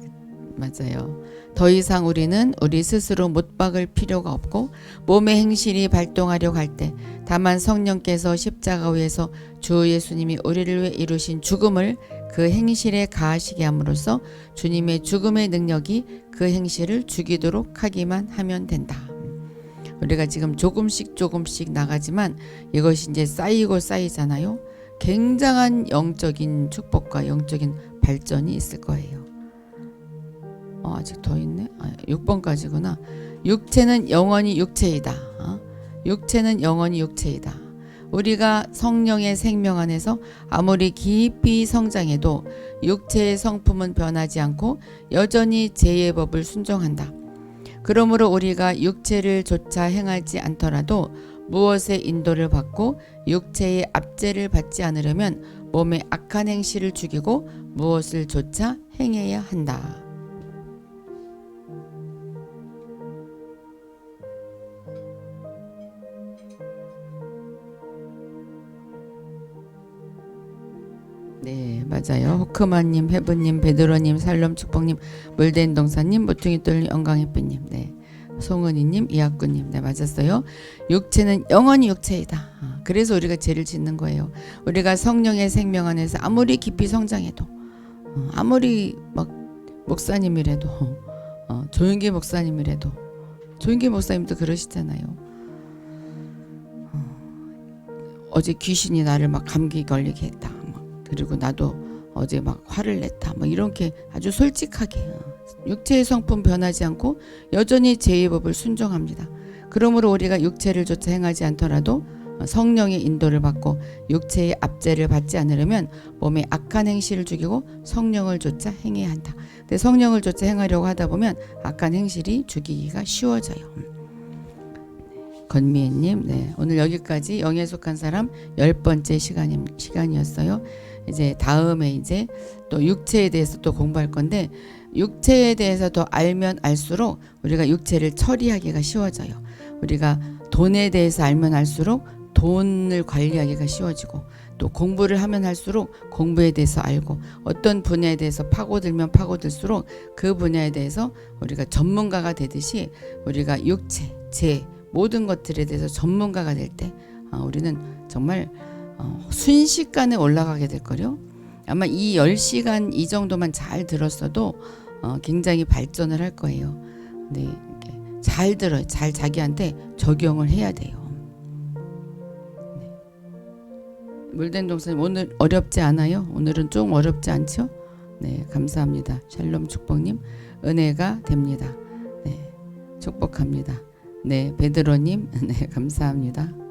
맞아요. 더 이상 우리는 우리 스스로 못 박을 필요가 없고 몸의 행실이 발동하려고 할 때 다만 성령께서 십자가 위에서 주 예수님이 우리를 위해 이루신 죽음을 그 행실에 가하시게 함으로써 주님의 죽음의 능력이 그 행실을 죽이도록 하기만 하면 된다. 우리가 지금 조금씩 나가지만 이것이 이제 쌓이고 쌓이잖아요. 굉장한 영적인 축복과 영적인 발전이 있을 거예요. 아직 더 있네. 6번까지구나. 육체는 영원히 육체이다. 육체는 영원히 육체이다. 우리가 성령의 생명 안에서 아무리 깊이 성장해도 육체의 성품은 변하지 않고 여전히 죄의 법을 순종한다. 그러므로 우리가 육체를 조차 행하지 않더라도 무엇의 인도를 받고 육체의 압제를 받지 않으려면 몸의 악한 행실을 죽이고 무엇을 조차 행해야 한다. 네, 맞아요. 호크마님, 해부님, 베드로님, 살롬축복님, 물된 동사님, 무퉁이돌님, 영광햇빛님, 네, 송은이님, 이학구님, 네, 맞았어요. 육체는 영원히 육체이다. 그래서 우리가 죄를 짓는 거예요. 우리가 성령의 생명 안에서 아무리 깊이 성장해도, 아무리 막 목사님이라도, 조윤기 목사님이라도, 조윤기 목사님도 그러시잖아요. 어제 귀신이 나를 막 감기 걸리게 했다. 그리고 나도 어제 막 화를 냈다. 뭐 이렇게 아주 솔직하게 육체의 성품 변하지 않고 여전히 죄의 법을 순종합니다. 그러므로 우리가 육체를 조차 행하지 않더라도 성령의 인도를 받고 육체의 압제를 받지 않으려면 몸의 악한 행실을 죽이고 성령을 조차 행해야 한다. 근데 성령을 조차 행하려고 하다 보면 악한 행실이 죽이기가 쉬워져요. 건미애님, 네, 오늘 여기까지 영에 속한 사람 10번째 시간이었어요. 이제 다음에 이제 또 육체에 대해서 또 공부할 건데 육체에 대해서 더 알면 알수록 우리가 육체를 처리하기가 쉬워져요. 우리가 돈에 대해서 알면 알수록 돈을 관리하기가 쉬워지고 또 공부를 하면 할수록 공부에 대해서 알고 어떤 분야에 대해서 파고들면 파고들수록 그 분야에 대해서 우리가 전문가가 되듯이 우리가 육체, 재 모든 것들에 대해서 전문가가 될 때 우리는 정말 순식간에 올라가게 될 거요. 아마 이 10시간 이 정도만 잘 들었어도 굉장히 발전을 할 거예요. 근데 잘 들어요. 잘 자기한테 적용을 해야 돼요. 네. 물된 동사님 오늘 어렵지 않아요? 오늘은 좀 어렵지 않죠? 네, 감사합니다. 샬롬 축복님 은혜가 됩니다. 네, 축복합니다. 네, 베드로님, 네, 감사합니다.